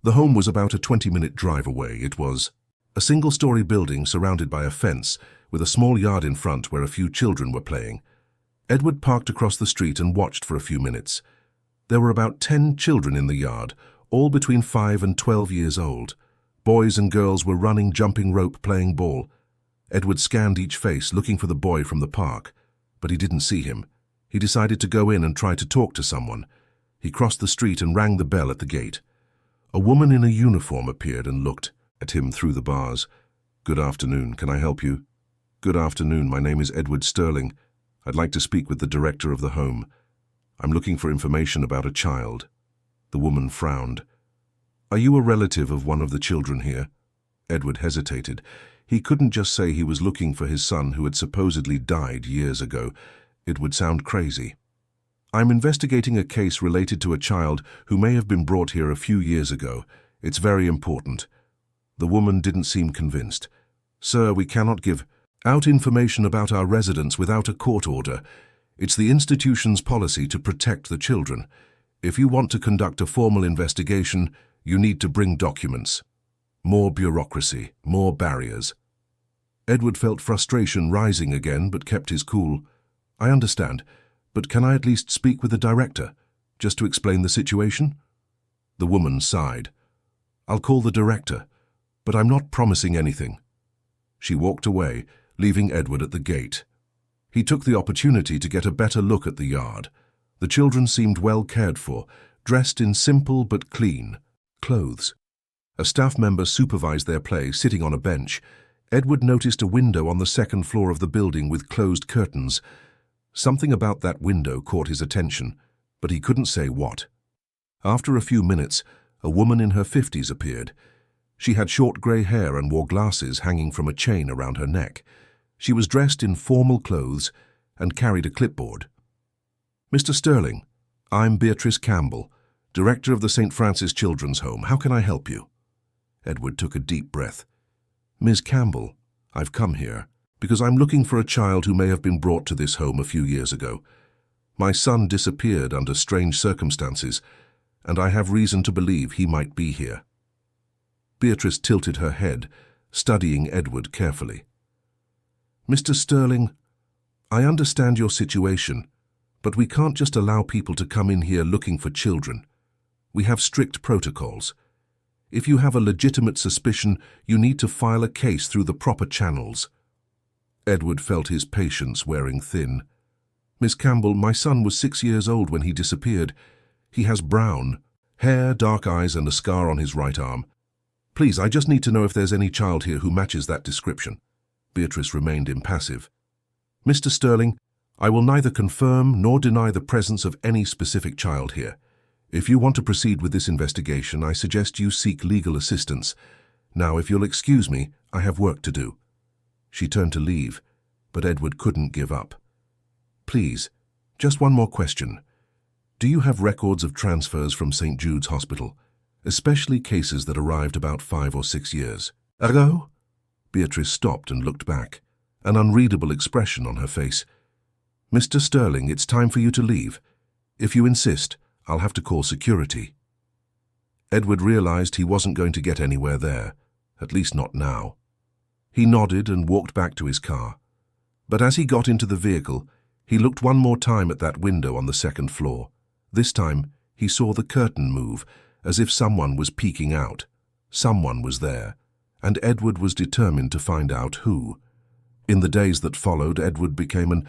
Speaker 1: The home was about a 20-minute drive away. It was a single-story building surrounded by a fence, with a small yard in front where a few children were playing. Edward parked across the street and watched for a few minutes. There were about 10 children in the yard, all between 5 and 12 years old. Boys and girls were running, jumping rope, playing ball. Edward scanned each face, looking for the boy from the park, but he didn't see him. He decided to go in and try to talk to someone. He crossed the street and rang the bell at the gate. A woman in a uniform appeared and looked at him through the bars. "Good afternoon, can I help you?" "Good afternoon, my name is Edward Sterling. I'd like to speak with the director of the home. I'm looking for information about a child." The woman frowned. "Are you a relative of one of the children here?" Edward hesitated. He couldn't just say he was looking for his son who had supposedly died years ago. It would sound crazy. I'm investigating a case related to a child who may have been brought here a few years ago. It's very important. The woman didn't seem convinced. Sir, we cannot give out information about our residents without a court order. It's the institution's policy to protect the children. If you want to conduct a formal investigation, you need to bring documents. More bureaucracy, more barriers. Edward felt frustration rising again, but kept his cool. I understand, but can I at least speak with the director, just to explain the situation? The woman sighed. I'll call the director, but I'm not promising anything. She walked away, leaving Edward at the gate. He took the opportunity to get a better look at the yard. The children seemed well cared for, dressed in simple but clean clothes. A staff member supervised their play, sitting on a bench. Edward noticed a window on the second floor of the building with closed curtains. Something about that window caught his attention, but he couldn't say what. After a few minutes, a woman in her 50s appeared. She had short grey hair and wore glasses hanging from a chain around her neck. She was dressed in formal clothes and carried a clipboard. Mr. Sterling, I'm Beatrice Campbell, Director of the St. Francis Children's Home. How can I help you? Edward took a deep breath. Ms. Campbell, I've come here because I'm looking for a child who may have been brought to this home a few years ago. My son disappeared under strange circumstances, and I have reason to believe he might be here. Beatrice tilted her head, studying Edward carefully. Mr. Sterling, I understand your situation, but we can't just allow people to come in here looking for children. We have strict protocols. If you have a legitimate suspicion, you need to file a case through the proper channels. Edward felt his patience wearing thin. Miss Campbell, my son was 6 years old when he disappeared. He has brown hair, dark eyes, and a scar on his right arm. Please, I just need to know if there's any child here who matches that description. Beatrice remained impassive. Mr. Sterling, I will neither confirm nor deny the presence of any specific child here. If you want to proceed with this investigation, I suggest you seek legal assistance. Now, if you'll excuse me, I have work to do. She turned to leave, but Edward couldn't give up. Please, just one more question. Do you have records of transfers from St. Jude's Hospital, especially cases that arrived about 5 or 6 years ago? Beatrice stopped and looked back, an unreadable expression on her face. Mr. Sterling, it's time for you to leave. If you insist, I'll have to call security. Edward realized he wasn't going to get anywhere there, at least not now. He nodded and walked back to his car. But as he got into the vehicle, he looked one more time at that window on the second floor. This time, he saw the curtain move, as if someone was peeking out. Someone was there, and Edward was determined to find out who. In the days that followed, Edward became an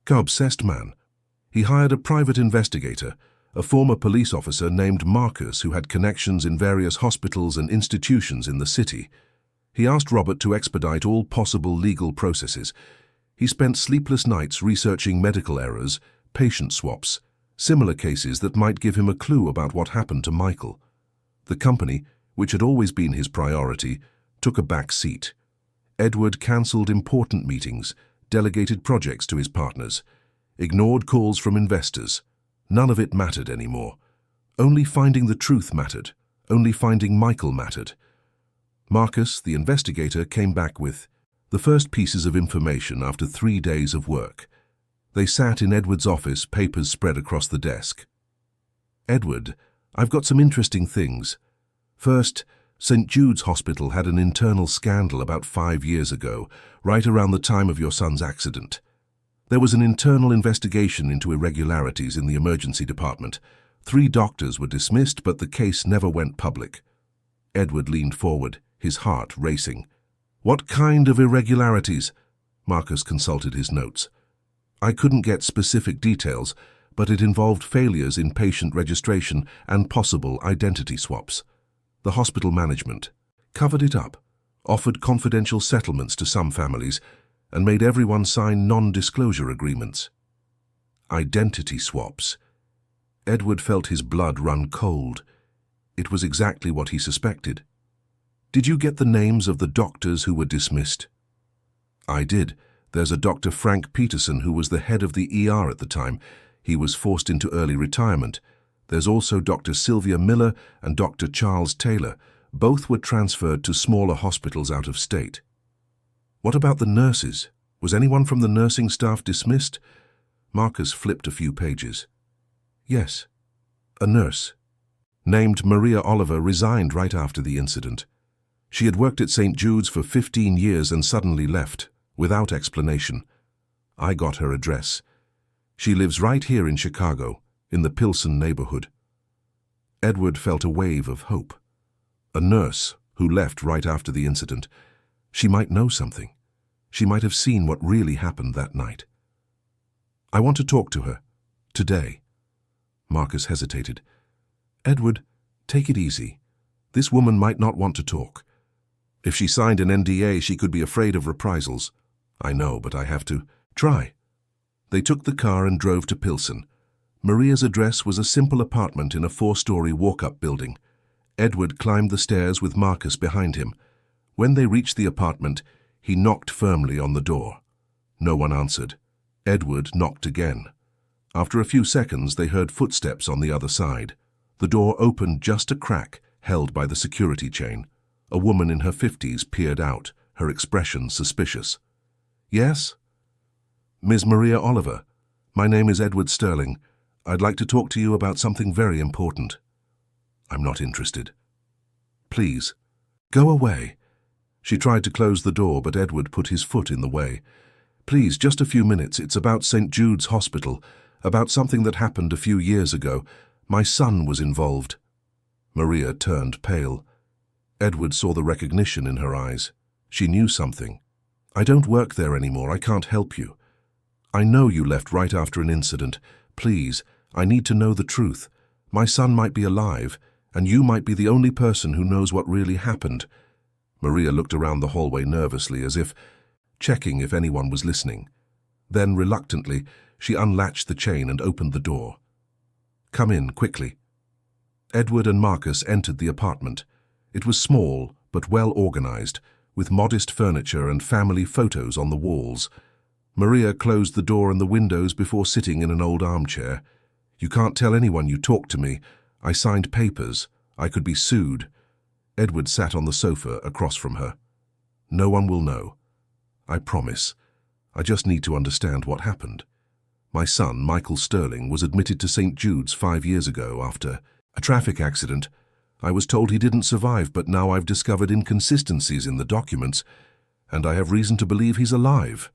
Speaker 1: obsessed man. He hired a private investigator, a former police officer named Marcus who had connections in various hospitals and institutions in the city. He asked Robert to expedite all possible legal processes. He spent sleepless nights researching medical errors, patient swaps, similar cases that might give him a clue about what happened to Michael. The company, which had always been his priority, took a back seat. Edward cancelled important meetings, delegated projects to his partners, ignored calls from investors. None of it mattered anymore. Only finding the truth mattered. Only finding Michael mattered. Marcus, the investigator, came back with the first pieces of information after 3 days of work. They sat in Edward's office, papers spread across the desk. Edward, I've got some interesting things. First, St. Jude's Hospital had an internal scandal about 5 years ago, right around the time of your son's accident. There was an internal investigation into irregularities in the emergency department. 3 doctors were dismissed, but the case never went public. Edward leaned forward, his heart racing. What kind of irregularities? Marcus consulted his notes. I couldn't get specific details, but it involved failures in patient registration and possible identity swaps. The hospital management covered it up, offered confidential settlements to some families, and made everyone sign non-disclosure agreements. Identity swaps. Edward felt his blood run cold. It was exactly what he suspected. Did you get the names of the doctors who were dismissed? I did. There's a Dr. Frank Peterson who was the head of the ER at the time. He was forced into early retirement. There's also Dr. Sylvia Miller and Dr. Charles Taylor. Both were transferred to smaller hospitals out of state. What about the nurses? Was anyone from the nursing staff dismissed? Marcus flipped a few pages. Yes, a nurse, named Maria Oliver, resigned right after the incident. She had worked at St. Jude's for 15 years and suddenly left, without explanation. I got her address. She lives right here in Chicago, in the Pilsen neighborhood. Edward felt a wave of hope. A nurse who left right after the incident. She might know something. She might have seen what really happened that night. I want to talk to her. Today. Marcus hesitated. Edward, take it easy. This woman might not want to talk. If she signed an NDA, she could be afraid of reprisals. I know, but I have to try. They took the car and drove to Pilsen. Maria's address was a simple apartment in a 4-story walk-up building. Edward climbed the stairs with Marcus behind him. When they reached the apartment, he knocked firmly on the door. No one answered. Edward knocked again. After a few seconds, they heard footsteps on the other side. The door opened just a crack, held by the security chain. A woman in her 50s peered out, her expression suspicious. Yes? Ms. Maria Oliver, my name is Edward Sterling. I'd like to talk to you about something very important. I'm not interested. Please, go away. She tried to close the door, but Edward put his foot in the way. Please, just a few minutes. It's about St. Jude's Hospital, about something that happened a few years ago. My son was involved. Maria turned pale. Edward saw the recognition in her eyes. She knew something. I don't work there anymore. I can't help you. I know you left right after an incident. Please, I need to know the truth. My son might be alive, and you might be the only person who knows what really happened. Maria looked around the hallway nervously, as if checking if anyone was listening. Then, reluctantly, she unlatched the chain and opened the door. Come in, quickly. Edward and Marcus entered the apartment. It was small, but well organized, with modest furniture and family photos on the walls. Maria closed the door and the windows before sitting in an old armchair. You can't tell anyone you talked to me. I signed papers. I could be sued. Edward sat on the sofa across from her. No one will know. I promise. I just need to understand what happened. My son, Michael Sterling, was admitted to St. Jude's 5 years ago after a traffic accident. I was told he didn't survive, but now I've discovered inconsistencies in the documents, and I have reason to believe he's alive.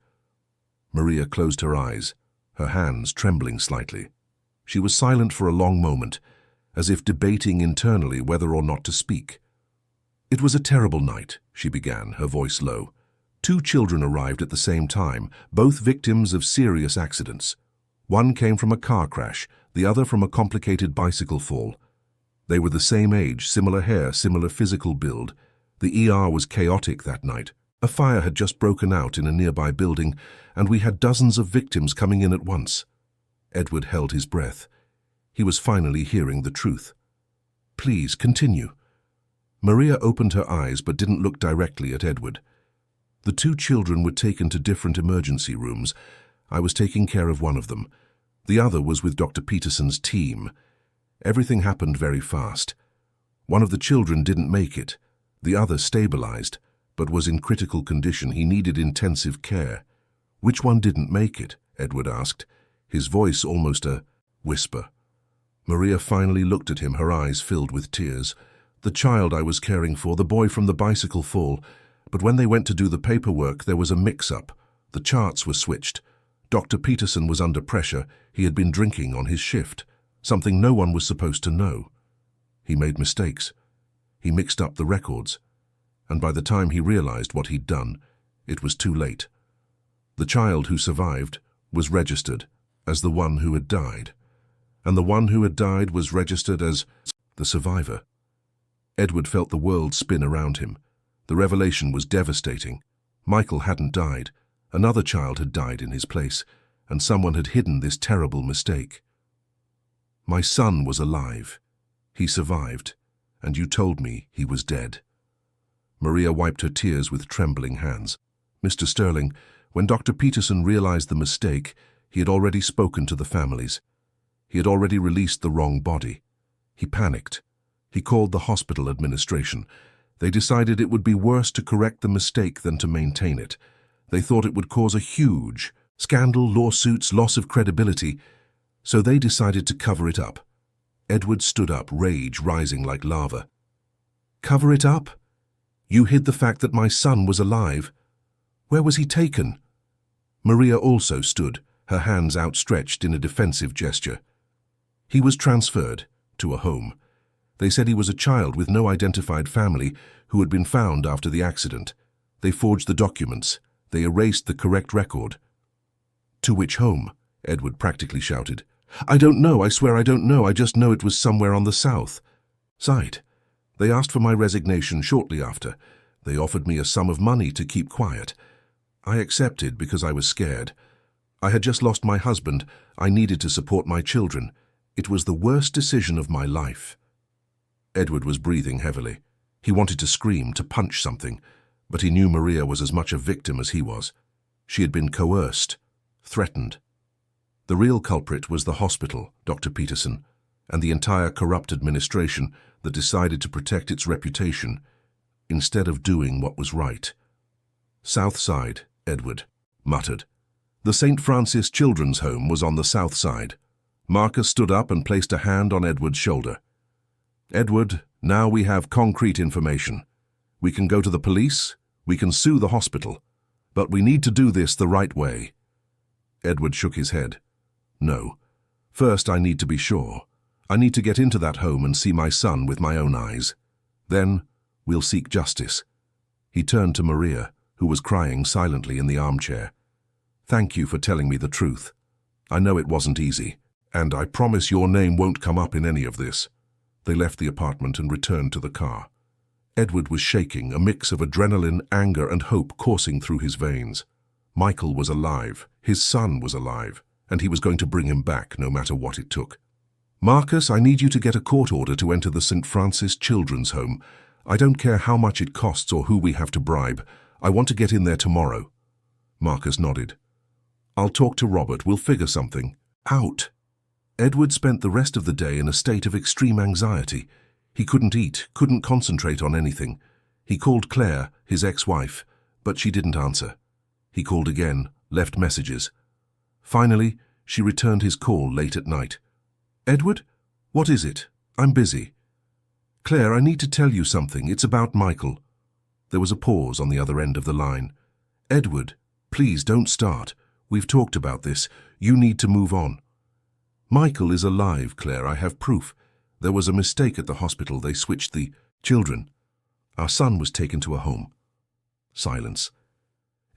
Speaker 1: Maria closed her eyes, her hands trembling slightly. She was silent for a long moment, as if debating internally whether or not to speak. It was a terrible night, she began, her voice low. 2 children arrived at the same time, both victims of serious accidents. One came from a car crash, the other from a complicated bicycle fall. They were the same age, similar hair, similar physical build. The ER was chaotic that night. A fire had just broken out in a nearby building, and we had dozens of victims coming in at once. Edward held his breath. He was finally hearing the truth. Please, continue. Maria opened her eyes but didn't look directly at Edward. The 2 children were taken to different emergency rooms. I was taking care of one of them. The other was with Dr. Peterson's team. Everything happened very fast. One of the children didn't make it. The other stabilized, but was in critical condition. He needed intensive care. Which one didn't make it? Edward asked, his voice almost a whisper. Maria finally looked at him, her eyes filled with tears. The child I was caring for, the boy from the bicycle fall. But when they went to do the paperwork, there was a mix-up. The charts were switched. Dr. Peterson was under pressure. He had been drinking on his shift, something no one was supposed to know. He made mistakes. He mixed up the records. And by the time he realized what he'd done, it was too late. The child who survived was registered as the one who had died, and the one who had died was registered as the survivor. Edward felt the world spin around him. The revelation was devastating. Michael hadn't died. Another child had died in his place, and someone had hidden this terrible mistake. My son was alive. He survived, and you told me he was dead. Maria wiped her tears with trembling hands. Mr. Sterling, when Dr. Peterson realized the mistake, he had already spoken to the families. He had already released the wrong body. He panicked. He called the hospital administration. They decided it would be worse to correct the mistake than to maintain it. They thought it would cause a huge scandal, lawsuits, loss of credibility, so they decided to cover it up. Edward stood up, rage rising like lava. Cover it up? You hid the fact that my son was alive. Where was he taken? Maria also stood, her hands outstretched in a defensive gesture. He was transferred to a home. They said he was a child with no identified family who had been found after the accident. They forged the documents. They erased the correct record. To which home? Edward practically shouted. I don't know, I swear I don't know, I just know it was somewhere on the south side. They asked for my resignation shortly after. They offered me a sum of money to keep quiet. I accepted because I was scared. I had just lost my husband. I needed to support my children. It was the worst decision of my life. Edward was breathing heavily. He wanted to scream, to punch something, but he knew Maria was as much a victim as he was. She had been coerced, threatened. The real culprit was the hospital, Dr. Peterson, and the entire corrupt administration that decided to protect its reputation instead of doing what was right. South side, Edward muttered. The St. Francis Children's Home was on the south side. Marcus stood up and placed a hand on Edward's shoulder. Edward, now we have concrete information. We can go to the police, we can sue the hospital, but we need to do this the right way. Edward shook his head. No. First, I need to be sure. I need to get into that home and see my son with my own eyes. Then, we'll seek justice. He turned to Maria, who was crying silently in the armchair. Thank you for telling me the truth. I know it wasn't easy, and I promise your name won't come up in any of this. They left the apartment and returned to the car. Edward was shaking, a mix of adrenaline, anger, and hope coursing through his veins. Michael was alive, his son was alive, and he was going to bring him back no matter what it took. Marcus, I need you to get a court order to enter the St. Francis Children's Home. I don't care how much it costs or who we have to bribe. I want to get in there tomorrow. Marcus nodded. I'll talk to Robert. We'll figure something out. Edward spent the rest of the day in a state of extreme anxiety. He couldn't eat, couldn't concentrate on anything. He called Claire, his ex-wife, but she didn't answer. He called again, left messages. Finally, she returned his call late at night. Edward? What is it? I'm busy. Claire, I need to tell you something. It's about Michael. There was a pause on the other end of the line. Edward, please don't start. We've talked about this. You need to move on. Michael is alive, Claire. I have proof. There was a mistake at the hospital. They switched the children. Our son was taken to a home. Silence.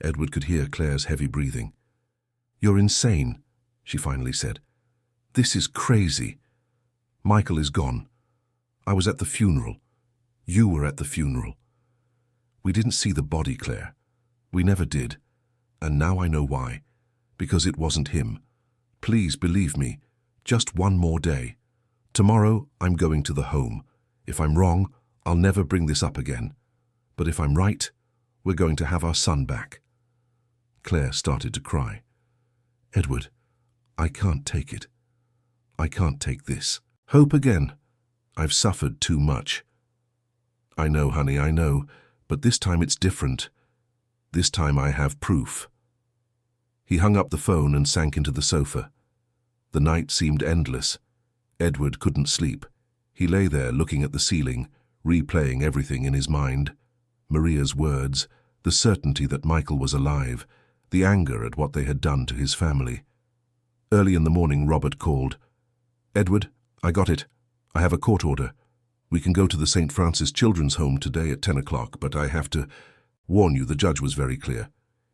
Speaker 1: Edward could hear Claire's heavy breathing. You're insane, she finally said. This is crazy. Michael is gone. I was at the funeral. You were at the funeral. We didn't see the body, Claire. We never did. And now I know why. Because it wasn't him. Please believe me. Just one more day. Tomorrow I'm going to the home. If I'm wrong, I'll never bring this up again. But if I'm right, we're going to have our son back. Claire started to cry. Edward, I can't take it. I can't take this. Hope again. I've suffered too much. I know, honey, I know, but this time it's different. This time I have proof. He hung up the phone and sank into the sofa. The night seemed endless. Edward couldn't sleep. He lay there looking at the ceiling, replaying everything in his mind. Maria's words, the certainty that Michael was alive, the anger at what they had done to his family. Early in the morning, Robert called. Edward, I got it. I have a court order. We can go to the St. Francis Children's Home today at 10 o'clock, but I have to warn you, the judge was very clear.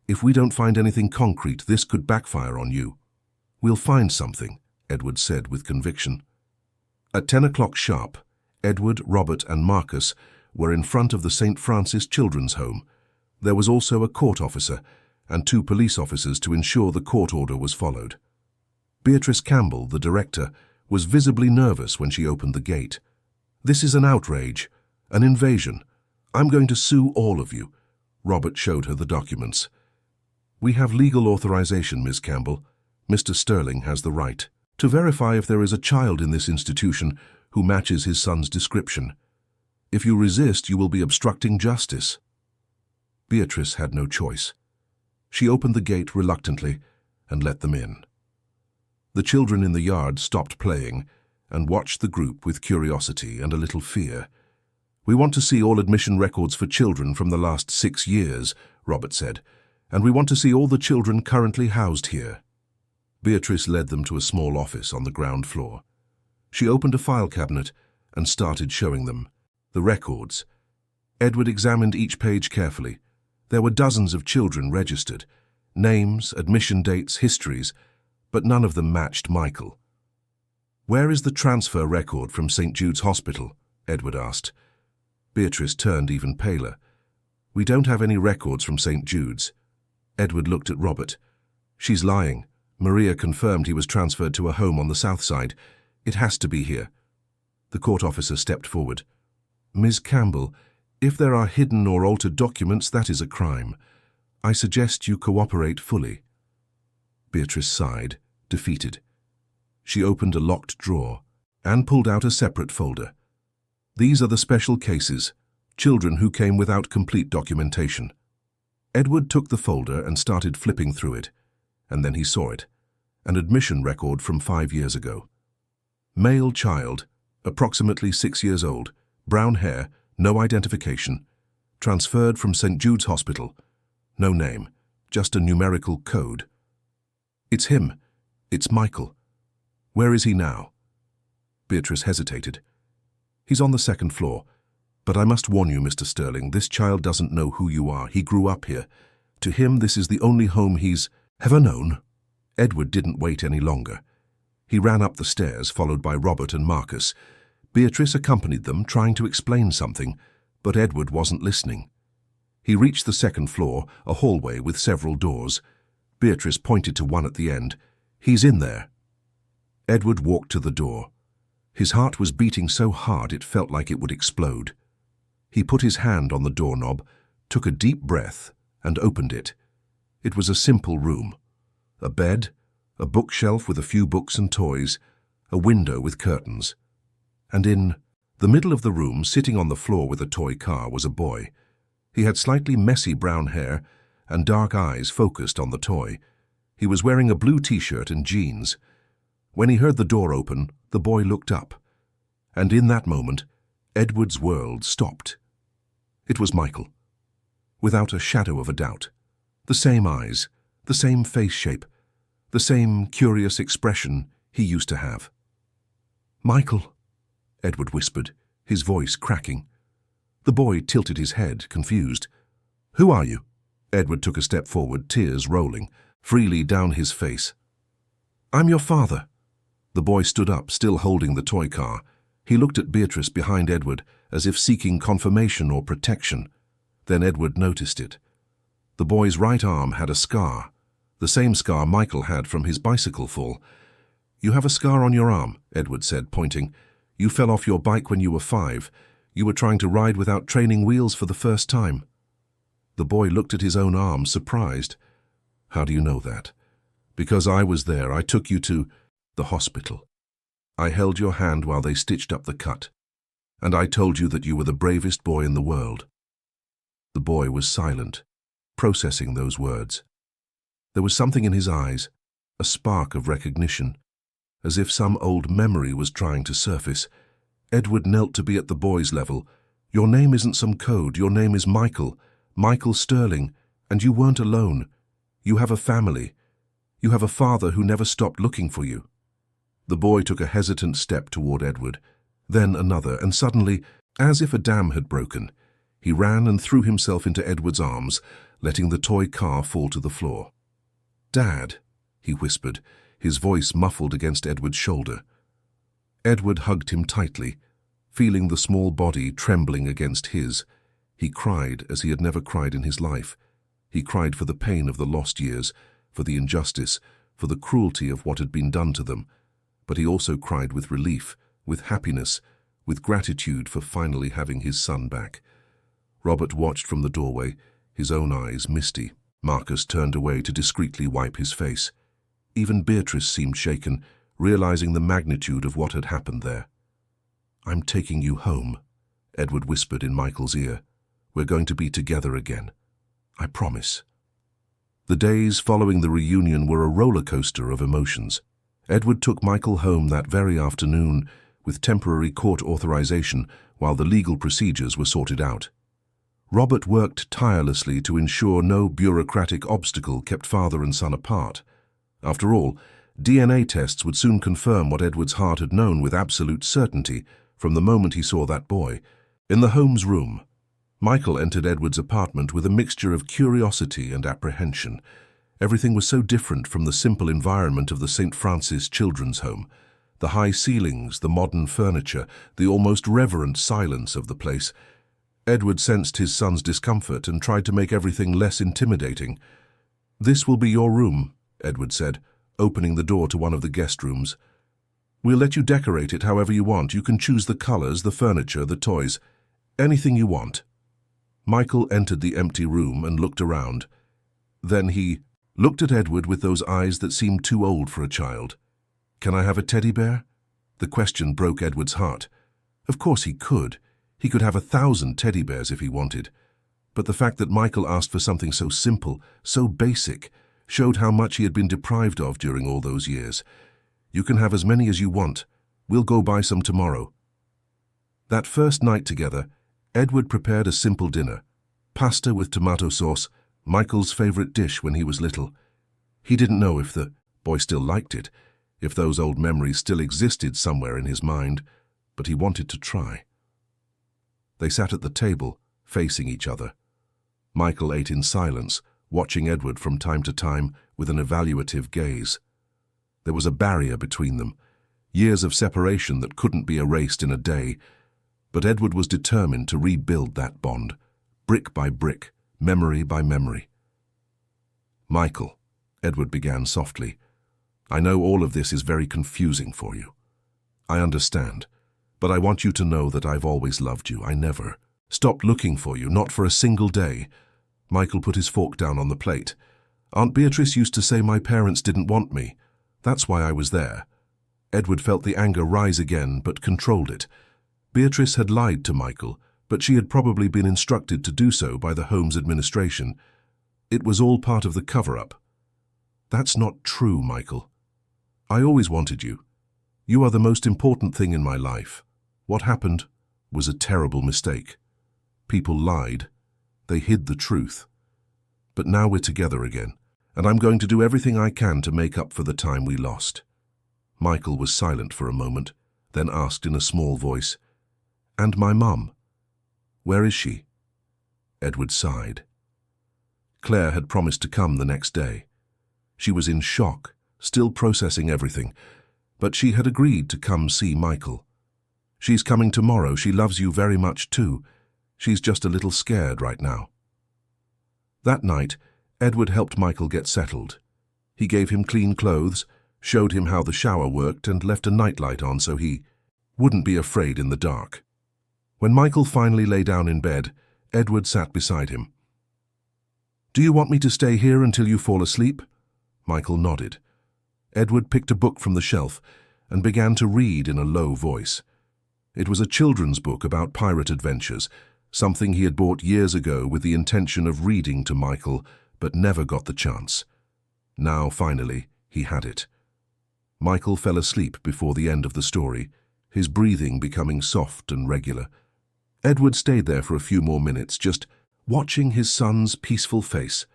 Speaker 1: If we don't find anything concrete, this could backfire on you. We'll find something, Edward said with conviction. At 10 o'clock sharp, Edward, Robert, and Marcus were in front of the St. Francis Children's Home. There was also a court officer and 2 police officers to ensure the court order was followed. Beatrice Campbell, the director, was visibly nervous when she opened the gate. This is an outrage, an invasion. I'm going to sue all of you. Robert showed her the documents. We have legal authorization, Miss Campbell. Mr. Sterling has the right to verify if there is a child in this institution who matches his son's description. If you resist, you will be obstructing justice. Beatrice had no choice. She opened the gate reluctantly and let them in. The children in the yard stopped playing and watched the group with curiosity and a little fear. We want to see all admission records for children from the last 6 years, Robert said, and we want to see all the children currently housed here. Beatrice led them to a small office on the ground floor. She opened a file cabinet and started showing them the records. Edward examined each page carefully. There were dozens of children registered, names, admission dates, histories, but none of them matched Michael. Where is the transfer record from St. Jude's Hospital? Edward asked. Beatrice turned even paler. We don't have any records from St. Jude's. Edward looked at Robert. She's lying. Maria confirmed he was transferred to a home on the south side. It has to be here. The court officer stepped forward. Ms. Campbell, if there are hidden or altered documents, that is a crime. I suggest you cooperate fully. Beatrice sighed, defeated. She opened a locked drawer and pulled out a separate folder. These are the special cases, children who came without complete documentation. Edward took the folder and started flipping through it, and then he saw it, an admission record from 5 years ago. Male child, approximately 6 years old, brown hair, no identification, transferred from St. Jude's Hospital. No name, just a numerical code. It's him. It's Michael. Where is he now? Beatrice hesitated. He's on the 2nd floor. But I must warn you, Mr. Sterling, this child doesn't know who you are. He grew up here. To him, this is the only home he's ever known. Edward didn't wait any longer. He ran up the stairs, followed by Robert and Marcus. Beatrice accompanied them, trying to explain something, but Edward wasn't listening. He reached the 2nd floor, a hallway with several doors. Beatrice pointed to one at the end. He's in there. Edward walked to the door. His heart was beating so hard it felt like it would explode. He put his hand on the doorknob, took a deep breath, and opened it. It was a simple room. A bed, a bookshelf with a few books and toys, a window with curtains. And in the middle of the room, sitting on the floor with a toy car, was a boy. He had slightly messy brown hair and dark eyes focused on the toy. He was wearing a blue t-shirt and jeans. When he heard the door open, the boy looked up. And in that moment, Edward's world stopped. It was Michael. Without a shadow of a doubt. The same eyes, the same face shape, the same curious expression he used to have. Michael, Edward whispered, his voice cracking. The boy tilted his head, confused. Who are you? Edward took a step forward, tears rolling freely down his face. I'm your father. The boy stood up, still holding the toy car. He looked at Beatrice behind Edward, as if seeking confirmation or protection. Then Edward noticed it. The boy's right arm had a scar, the same scar Michael had from his bicycle fall. You have a scar on your arm, Edward said, pointing. You fell off your bike when you were 5. You were trying to ride without training wheels for the first time. The boy looked at his own arm, surprised. How do you know that? Because I was there. I took you to the hospital. I held your hand while they stitched up the cut, and I told you that you were the bravest boy in the world. The boy was silent, processing those words. There was something in his eyes, a spark of recognition, as if some old memory was trying to surface. Edward knelt to be at the boy's level. Your name isn't some code. Your name is Michael, Michael Sterling, and you weren't alone. You have a family. You have a father who never stopped looking for you. The boy took a hesitant step toward Edward, then another, and suddenly, as if a dam had broken, he ran and threw himself into Edward's arms, letting the toy car fall to the floor. Dad, he whispered, his voice muffled against Edward's shoulder. Edward hugged him tightly, feeling the small body trembling against his. He cried as he had never cried in his life. He cried for the pain of the lost years, for the injustice, for the cruelty of what had been done to them. But he also cried with relief, with happiness, with gratitude for finally having his son back. Robert watched from the doorway, his own eyes misty. Marcus turned away to discreetly wipe his face. Even Beatrice seemed shaken, realizing the magnitude of what had happened there. "I'm taking you home," Edward whispered in Michael's ear. "We're going to be together again. I promise." The days following the reunion were a roller coaster of emotions. Edward took Michael home that very afternoon with temporary court authorization while the legal procedures were sorted out. Robert worked tirelessly to ensure no bureaucratic obstacle kept father and son apart. After all, DNA tests would soon confirm what Edward's heart had known with absolute certainty from the moment he saw that boy. In the Holmes room, Michael entered Edward's apartment with a mixture of curiosity and apprehension. Everything was so different from the simple environment of the St. Francis Children's Home. The high ceilings, the modern furniture, the almost reverent silence of the place. Edward sensed his son's discomfort and tried to make everything less intimidating. "This will be your room," Edward said, opening the door to one of the guest rooms. "We'll let you decorate it however you want. You can choose the colors, the furniture, the toys, anything you want." Michael entered the empty room and looked around. Then he looked at Edward with those eyes that seemed too old for a child. "Can I have a teddy bear?" The question broke Edward's heart. Of course he could. He could have 1,000 teddy bears if he wanted. But the fact that Michael asked for something so simple, so basic, showed how much he had been deprived of during all those years. "You can have as many as you want. We'll go buy some tomorrow." That first night together, Edward prepared a simple dinner. Pasta with tomato sauce, Michael's favorite dish when he was little. He didn't know if the boy still liked it, if those old memories still existed somewhere in his mind, but he wanted to try. They sat at the table, facing each other. Michael ate in silence, watching Edward from time to time with an evaluative gaze. There was a barrier between them, years of separation that couldn't be erased in a day, but Edward was determined to rebuild that bond, brick by brick, memory by memory. "Michael," Edward began softly, "I know all of this is very confusing for you. I understand, but I want you to know that I've always loved you. I never stopped looking for you, not for a single day." Michael put his fork down on the plate. "Aunt Beatrice used to say my parents didn't want me. That's why I was there." Edward felt the anger rise again, but controlled it. Beatrice had lied to Michael, but she had probably been instructed to do so by the Holmes administration. It was all part of the cover-up. "That's not true, Michael. I always wanted you. You are the most important thing in my life. What happened was a terrible mistake. People lied. They hid the truth. But now we're together again, and I'm going to do everything I can to make up for the time we lost." Michael was silent for a moment, then asked in a small voice, "And my mum? Where is she?" Edward sighed. Claire had promised to come the next day. She was in shock, still processing everything, but she had agreed to come see Michael. "She's coming tomorrow. She loves you very much too. She's just a little scared right now." That night, Edward helped Michael get settled. He gave him clean clothes, showed him how the shower worked, and left a nightlight on so he wouldn't be afraid in the dark. When Michael finally lay down in bed, Edward sat beside him. "Do you want me to stay here until you fall asleep?" Michael nodded. Edward picked a book from the shelf and began to read in a low voice. It was a children's book about pirate adventures, something he had bought years ago with the intention of reading to Michael, but never got the chance. Now, finally, he had it. Michael fell asleep before the end of the story, his breathing becoming soft and regular. Edward stayed there for a few more minutes, just watching his son's peaceful face.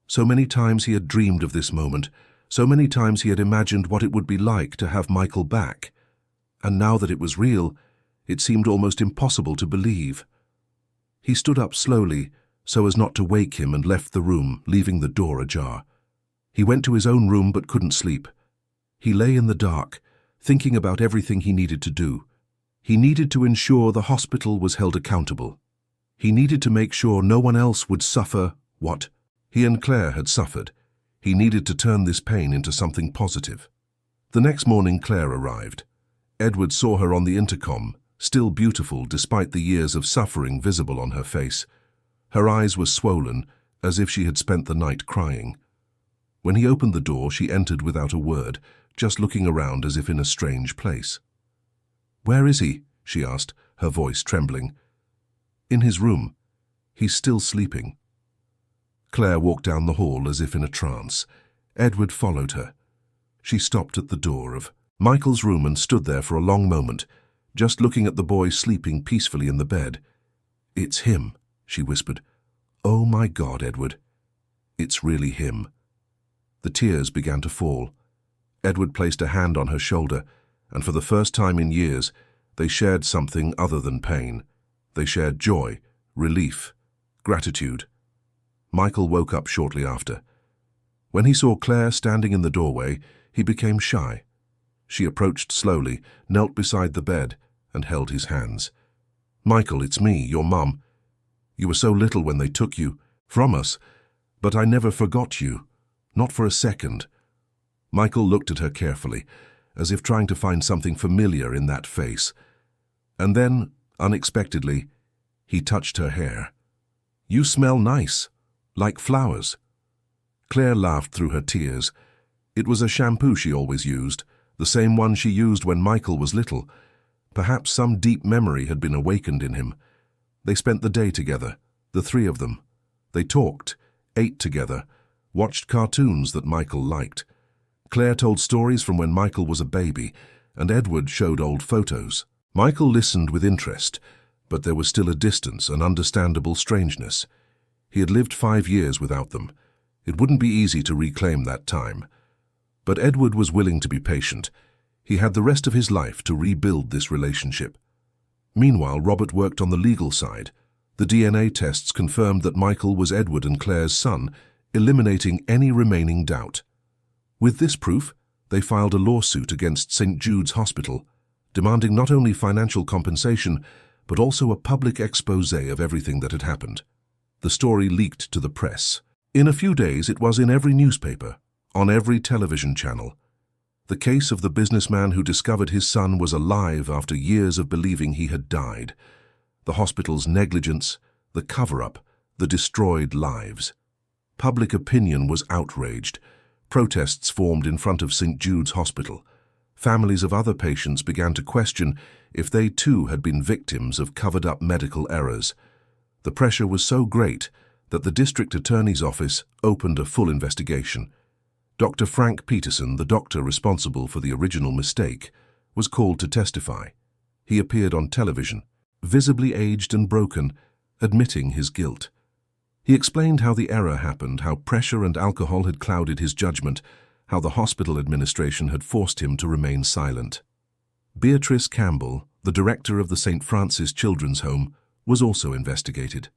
Speaker 1: So many times he had dreamed of this moment, so many times he had imagined what it would be like to have Michael back. And now that it was real, it seemed almost impossible to believe. He stood up slowly, so as not to wake him, and left the room, leaving the door ajar. He went to his own room but couldn't sleep. He lay in the dark, thinking about everything he needed to do. He needed to ensure the hospital was held accountable. He needed to make sure no one else would suffer what he and Claire had suffered. He needed to turn this pain into something positive. The next morning, Claire arrived. Edward saw her on the intercom, still beautiful despite the years of suffering visible on her face. Her eyes were swollen, as if she had spent the night crying. When he opened the door, she entered without a word, just looking around as if in a strange place. "Where is he?" she asked, her voice trembling. "In his room. He's still sleeping." Claire walked down the hall as if in a trance. Edward followed her. She stopped at the door of Michael's room and stood there for a long moment, just looking at the boy sleeping peacefully in the bed. "It's him," she whispered. "Oh my God, Edward. It's really him." The tears began to fall. Edward placed a hand on her shoulder, and for the first time in years, they shared something other than pain. They shared joy, relief, gratitude. Michael woke up shortly after. When he saw Claire standing in the doorway, he became shy. She approached slowly, knelt beside the bed, and held his hands. "Michael, it's me, your mum. You were so little when they took you from us, but I never forgot you, not for a second." Michael looked at her carefully, as if trying to find something familiar in that face. And then, unexpectedly, he touched her hair. "You smell nice, like flowers." Claire laughed through her tears. It was a shampoo she always used, the same one she used when Michael was little. Perhaps some deep memory had been awakened in him. They spent the day together, the three of them. They talked, ate together, watched cartoons that Michael liked. Claire told stories from when Michael was a baby, and Edward showed old photos. Michael listened with interest, but there was still a distance, an understandable strangeness. He had lived 5 years without them. It wouldn't be easy to reclaim that time. But Edward was willing to be patient. He had the rest of his life to rebuild this relationship. Meanwhile, Robert worked on the legal side. The DNA tests confirmed that Michael was Edward and Claire's son, eliminating any remaining doubt. With this proof, they filed a lawsuit against St. Jude's Hospital, demanding not only financial compensation, but also a public expose of everything that had happened. The story leaked to the press. In a few days, it was in every newspaper, on every television channel. The case of the businessman who discovered his son was alive after years of believing he had died. The hospital's negligence, the cover-up, the destroyed lives. Public opinion was outraged. Protests formed in front of St. Jude's Hospital. Families of other patients began to question if they too had been victims of covered-up medical errors. The pressure was so great that the district attorney's office opened a full investigation. Dr. Frank Peterson, the doctor responsible for the original mistake, was called to testify. He appeared on television, visibly aged and broken, admitting his guilt. He explained how the error happened, how pressure and alcohol had clouded his judgment, how the hospital administration had forced him to remain silent. Beatrice Campbell, the director of the St. Francis Children's Home, was also investigated.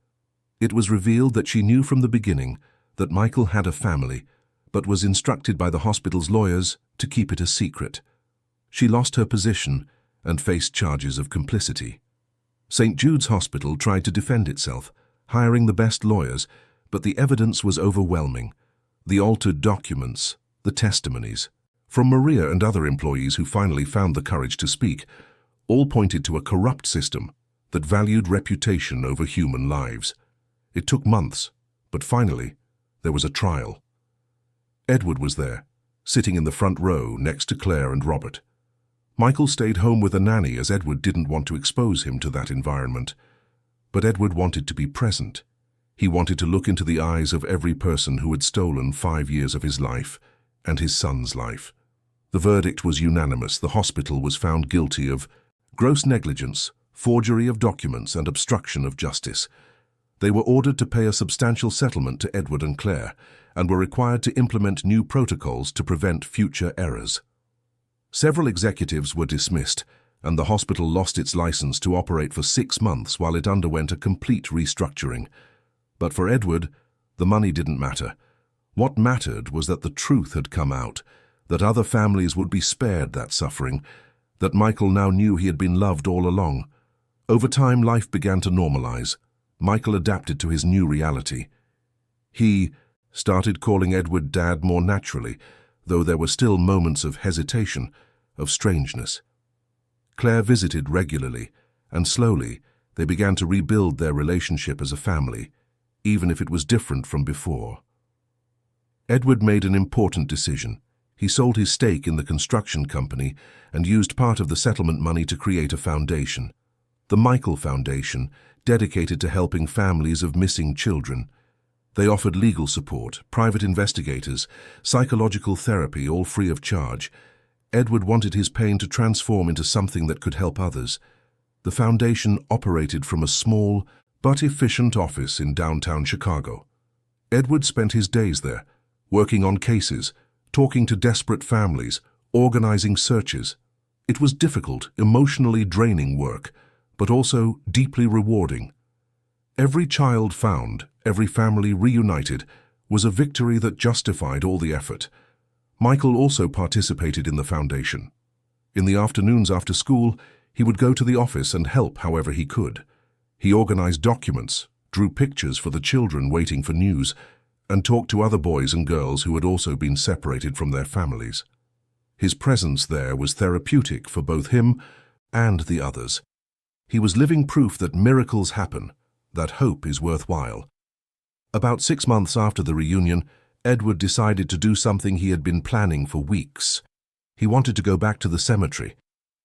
Speaker 1: It was revealed that she knew from the beginning that Michael had a family, but was instructed by the hospital's lawyers to keep it a secret. She lost her position and faced charges of complicity. St. Jude's Hospital tried to defend itself, hiring the best lawyers, but the evidence was overwhelming. The altered documents, the testimonies, from Maria and other employees who finally found the courage to speak, all pointed to a corrupt system that valued reputation over human lives. It took months, but finally, there was a trial. Edward was there, sitting in the front row next to Claire and Robert. Michael stayed home with a nanny as Edward didn't want to expose him to that environment. But Edward wanted to be present. He wanted to look into the eyes of every person who had stolen 5 years of his life and his son's life. The verdict was unanimous. The hospital was found guilty of gross negligence, forgery of documents, and obstruction of justice. They were ordered to pay a substantial settlement to Edward and Claire, and were required to implement new protocols to prevent future errors. Several executives were dismissed, and the hospital lost its license to operate for 6 months while it underwent a complete restructuring. But for Edward, the money didn't matter. What mattered was that the truth had come out, that other families would be spared that suffering, that Michael now knew he had been loved all along. Over time, life began to normalize. Michael adapted to his new reality. He started calling Edward Dad more naturally, though there were still moments of hesitation, of strangeness. Claire visited regularly, and slowly they began to rebuild their relationship as a family. even if it was different from before. Edward made an important decision. He sold his stake in the construction company and used part of the settlement money to create a foundation, the Michael Foundation, dedicated to helping families of missing children. They offered legal support, private investigators, psychological therapy, all free of charge. Edward wanted his pain to transform into something that could help others. The foundation operated from a small but efficient office in downtown Chicago. Edward spent his days there, working on cases, talking to desperate families, organizing searches. It was difficult, emotionally draining work, but also deeply rewarding. Every child found, every family reunited, was a victory that justified all the effort. Michael also participated in the foundation. In the afternoons after school, he would go to the office and help however he could. He organized documents, drew pictures for the children waiting for news, and talked to other boys and girls who had also been separated from their families. His presence there was therapeutic for both him and the others. He was living proof that miracles happen, that hope is worthwhile. About 6 months after the reunion, Edward decided to do something he had been planning for weeks. He wanted to go back to the cemetery,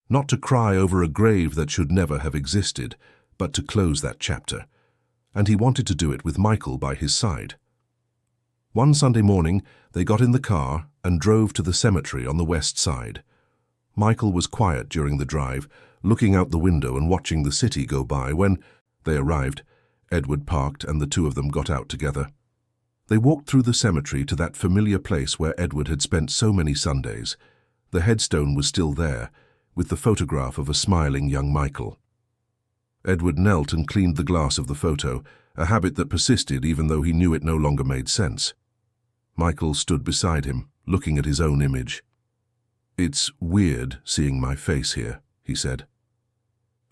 Speaker 1: not to cry over a grave that should never have existed, but to close that chapter. And he wanted to do it with Michael by his side. One Sunday morning, they got in the car and drove to the cemetery on the west side. Michael was quiet during the drive, looking out the window and watching the city go by. When they arrived, Edward parked and the two of them got out together. They walked through the cemetery to that familiar place where Edward had spent so many Sundays. The headstone was still there, with the photograph of a smiling young Michael. Edward knelt and cleaned the glass of the photo, a habit that persisted even though he knew it no longer made sense. Michael stood beside him, looking at his own image. "It's weird seeing my face here," he said.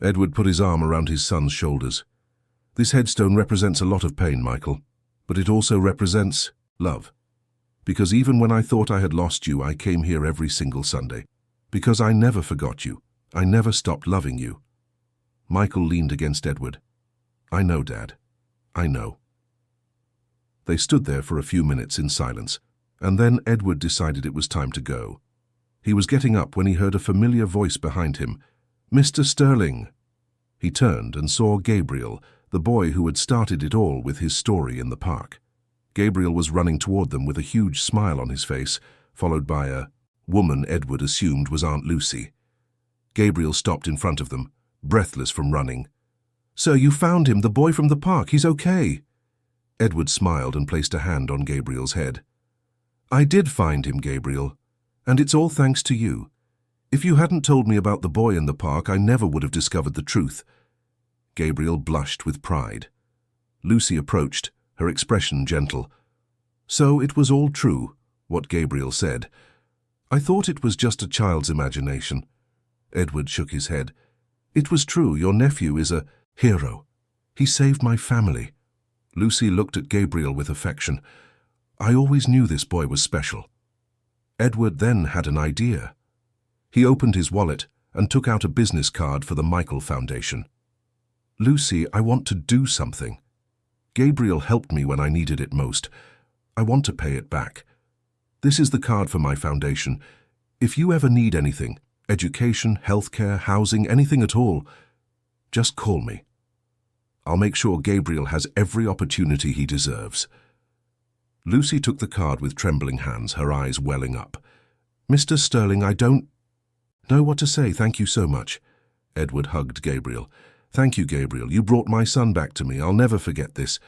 Speaker 1: Edward put his arm around his son's shoulders. "This headstone represents a lot of pain, Michael, but it also represents love. Because even when I thought I had lost you, I came here every single Sunday. Because I never forgot you. I never stopped loving you." Michael leaned against Edward. "I know, Dad. I know." They stood there for a few minutes in silence, and then Edward decided it was time to go. He was getting up when he heard a familiar voice behind him. "Mr. Sterling." He turned and saw Gabriel, the boy who had started it all with his story in the park. Gabriel was running toward them with a huge smile on his face, followed by a woman Edward assumed was Aunt Lucy. Gabriel stopped in front of them, breathless from running. "Sir, you found him, the boy from the park. He's okay." Edward smiled and placed a hand on Gabriel's head. "I did find him, Gabriel, and it's all thanks to you. If you hadn't told me about the boy in the park, I never would have discovered the truth." Gabriel blushed with pride. Lucy approached, her expression gentle. "So it was all true, what Gabriel said. I thought it was just a child's imagination." Edward shook his head. "It was true. Your nephew is a hero. He saved my family." Lucy looked at Gabriel with affection. "I always knew this boy was special." Edward then had an idea. He opened his wallet and took out a business card for the Michael Foundation. "Lucy, I want to do something. Gabriel helped me when I needed it most. I want to pay it back. This is the card for my foundation. If you ever need anything, education, healthcare, housing, anything at all, just call me. I'll make sure Gabriel has every opportunity he deserves." Lucy took the card with trembling hands, her eyes welling up. "Mr. Sterling, I don't know what to say. Thank you so much." Edward hugged Gabriel. "Thank you, Gabriel. You brought my son back to me. I'll never forget this."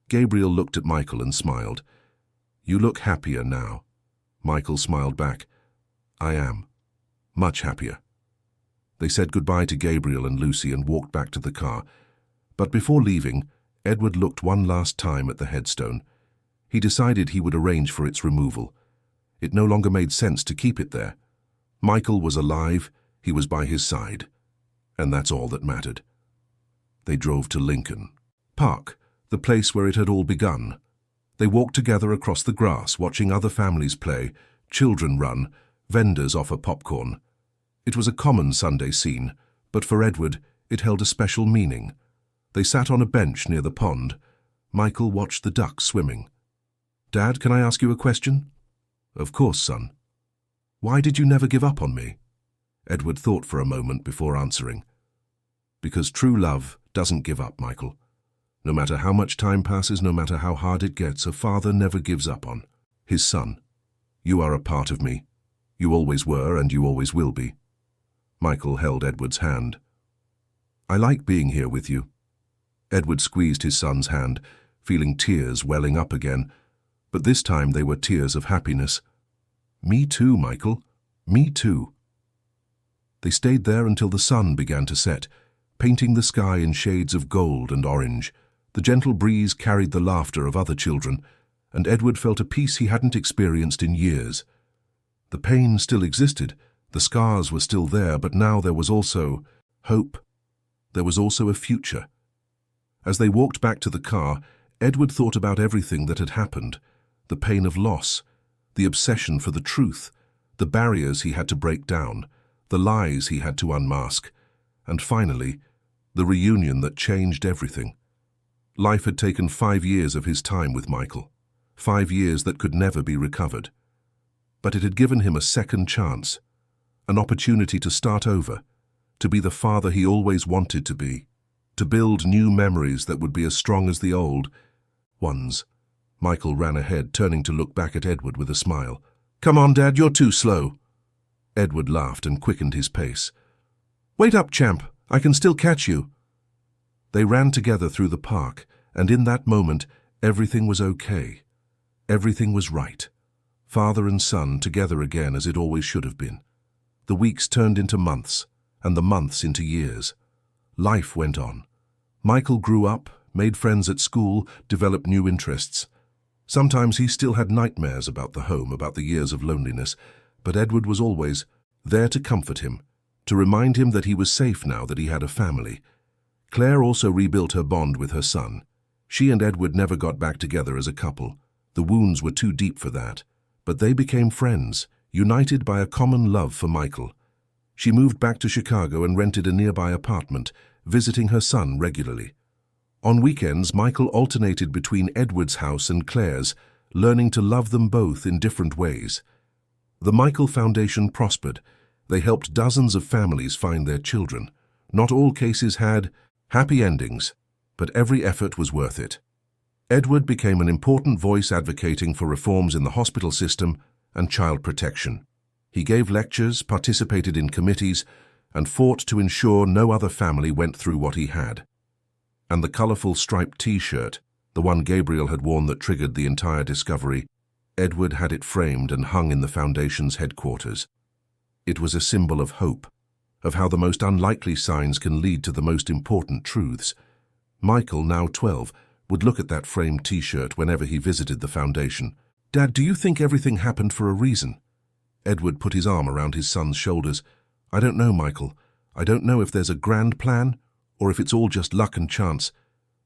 Speaker 1: Gabriel looked at Michael and smiled. "You look happier now." Michael smiled back. "I am. Much happier." They said goodbye to Gabriel and Lucy and walked back to the car. But before leaving, Edward looked one last time at the headstone. He decided he would arrange for its removal. It no longer made sense to keep it there. Michael was alive, he was by his side, and that's all that mattered. They drove to Lincoln Park, the place where it had all begun. They walked together across the grass, watching other families play, children run, vendors offer popcorn. It was a common Sunday scene, but for Edward, it held a special meaning. They sat on a bench near the pond. Michael watched the ducks swimming. "Dad, can I ask you a question?" "Of course, son." "Why did you never give up on me?" Edward thought for a moment before answering. "Because true love doesn't give up, Michael. No matter how much time passes, no matter how hard it gets, a father never gives up on his son. You are a part of me. You always were, and you always will be." Michael held Edward's hand. "I like being here with you." Edward squeezed his son's hand, feeling tears welling up again, but this time they were tears of happiness. "Me too, Michael. Me too." They stayed there until the sun began to set, painting the sky in shades of gold and orange. The gentle breeze carried the laughter of other children, and Edward felt a peace he hadn't experienced in years. The pain still existed, the scars were still there, but now there was also hope. There was also a future. As they walked back to the car, Edward thought about everything that had happened, the pain of loss, the obsession for the truth, the barriers he had to break down, the lies he had to unmask, and finally, the reunion that changed everything. Life had taken 5 years of his time with Michael, 5 years that could never be recovered. But it had given him a second chance, an opportunity to start over, to be the father he always wanted to be, to build new memories that would be as strong as the old ones. Michael ran ahead, turning to look back at Edward with a smile. "Come on, Dad, you're too slow." Edward laughed and quickened his pace. "Wait up, champ. I can still catch you." They ran together through the park, and in that moment, everything was okay. Everything was right. Father and son together again as it always should have been. The weeks turned into months, and the months into years. Life went on. Michael grew up, made friends at school, developed new interests. Sometimes he still had nightmares about the home, about the years of loneliness, but Edward was always there to comfort him, to remind him that he was safe now that he had a family. Claire also rebuilt her bond with her son. She and Edward never got back together as a couple. The wounds were too deep for that. But they became friends, united by a common love for Michael. She moved back to Chicago and rented a nearby apartment, visiting her son regularly. On weekends, Michael alternated between Edward's house and Claire's, learning to love them both in different ways. The Michael Foundation prospered. They helped dozens of families find their children. Not all cases had happy endings, but every effort was worth it. Edward became an important voice advocating for reforms in the hospital system and child protection. He gave lectures, participated in committees, and fought to ensure no other family went through what he had. And the colorful striped T-shirt, the one Gabriel had worn that triggered the entire discovery, Edward had it framed and hung in the Foundation's headquarters. It was a symbol of hope, of how the most unlikely signs can lead to the most important truths. Michael, now 12, would look at that framed T-shirt whenever he visited the Foundation. "Dad, do you think everything happened for a reason?" Edward put his arm around his son's shoulders. "I don't know, Michael. I don't know if there's a grand plan or if it's all just luck and chance.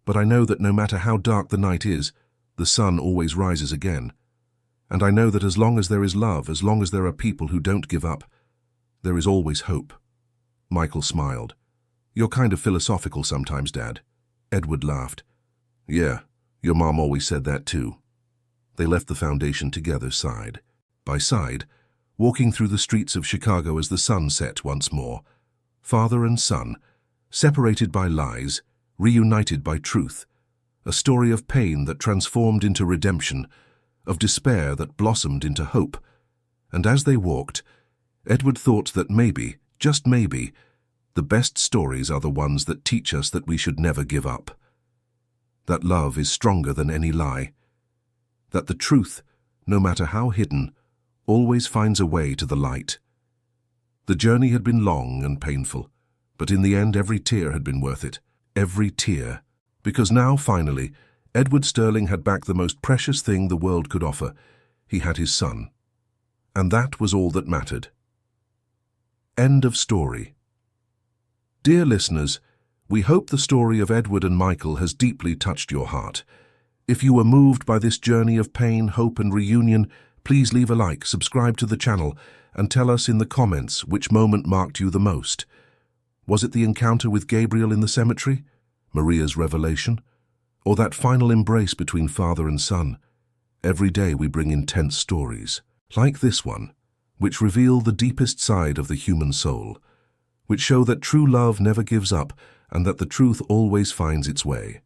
Speaker 1: But I know that no matter how dark the night is, the sun always rises again. And I know that as long as there is love, as long as there are people who don't give up, there is always hope." Michael smiled. "You're kind of philosophical sometimes, Dad." Edward laughed. "Yeah, your mom always said that too." They left the Foundation together, side by side, walking through the streets of Chicago as the sun set once more. Father and son, separated by lies, reunited by truth. A story of pain that transformed into redemption, of despair that blossomed into hope. And as they walked, Edward thought that maybe, just maybe, the best stories are the ones that teach us that we should never give up. That love is stronger than any lie. That the truth, no matter how hidden, always finds a way to the light. The journey had been long and painful, but in the end every tear had been worth it. Every tear. Because now, finally, Edward Sterling had back the most precious thing the world could offer. He had his son. And that was all that mattered. End of story. Dear listeners, we hope the story of Edward and Michael has deeply touched your heart. If you were moved by this journey of pain, hope and reunion, please leave a like, subscribe to the channel, and tell us in the comments which moment marked you the most. Was it the encounter with Gabriel in the cemetery? Maria's revelation? or that final embrace between father and son. Every day we bring intense stories, like this one, which reveal the deepest side of the human soul, which show that true love never gives up and that the truth always finds its way.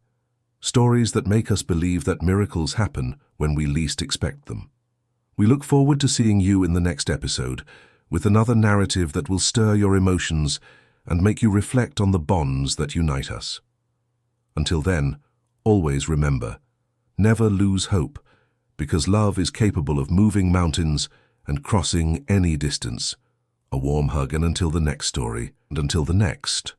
Speaker 1: Stories that make us believe that miracles happen when we least expect them. We look forward to seeing you in the next episode with another narrative that will stir your emotions and make you reflect on the bonds that unite us. Until then, always remember, never lose hope, because love is capable of moving mountains and crossing any distance. A warm hug, and until the next story, and until the next.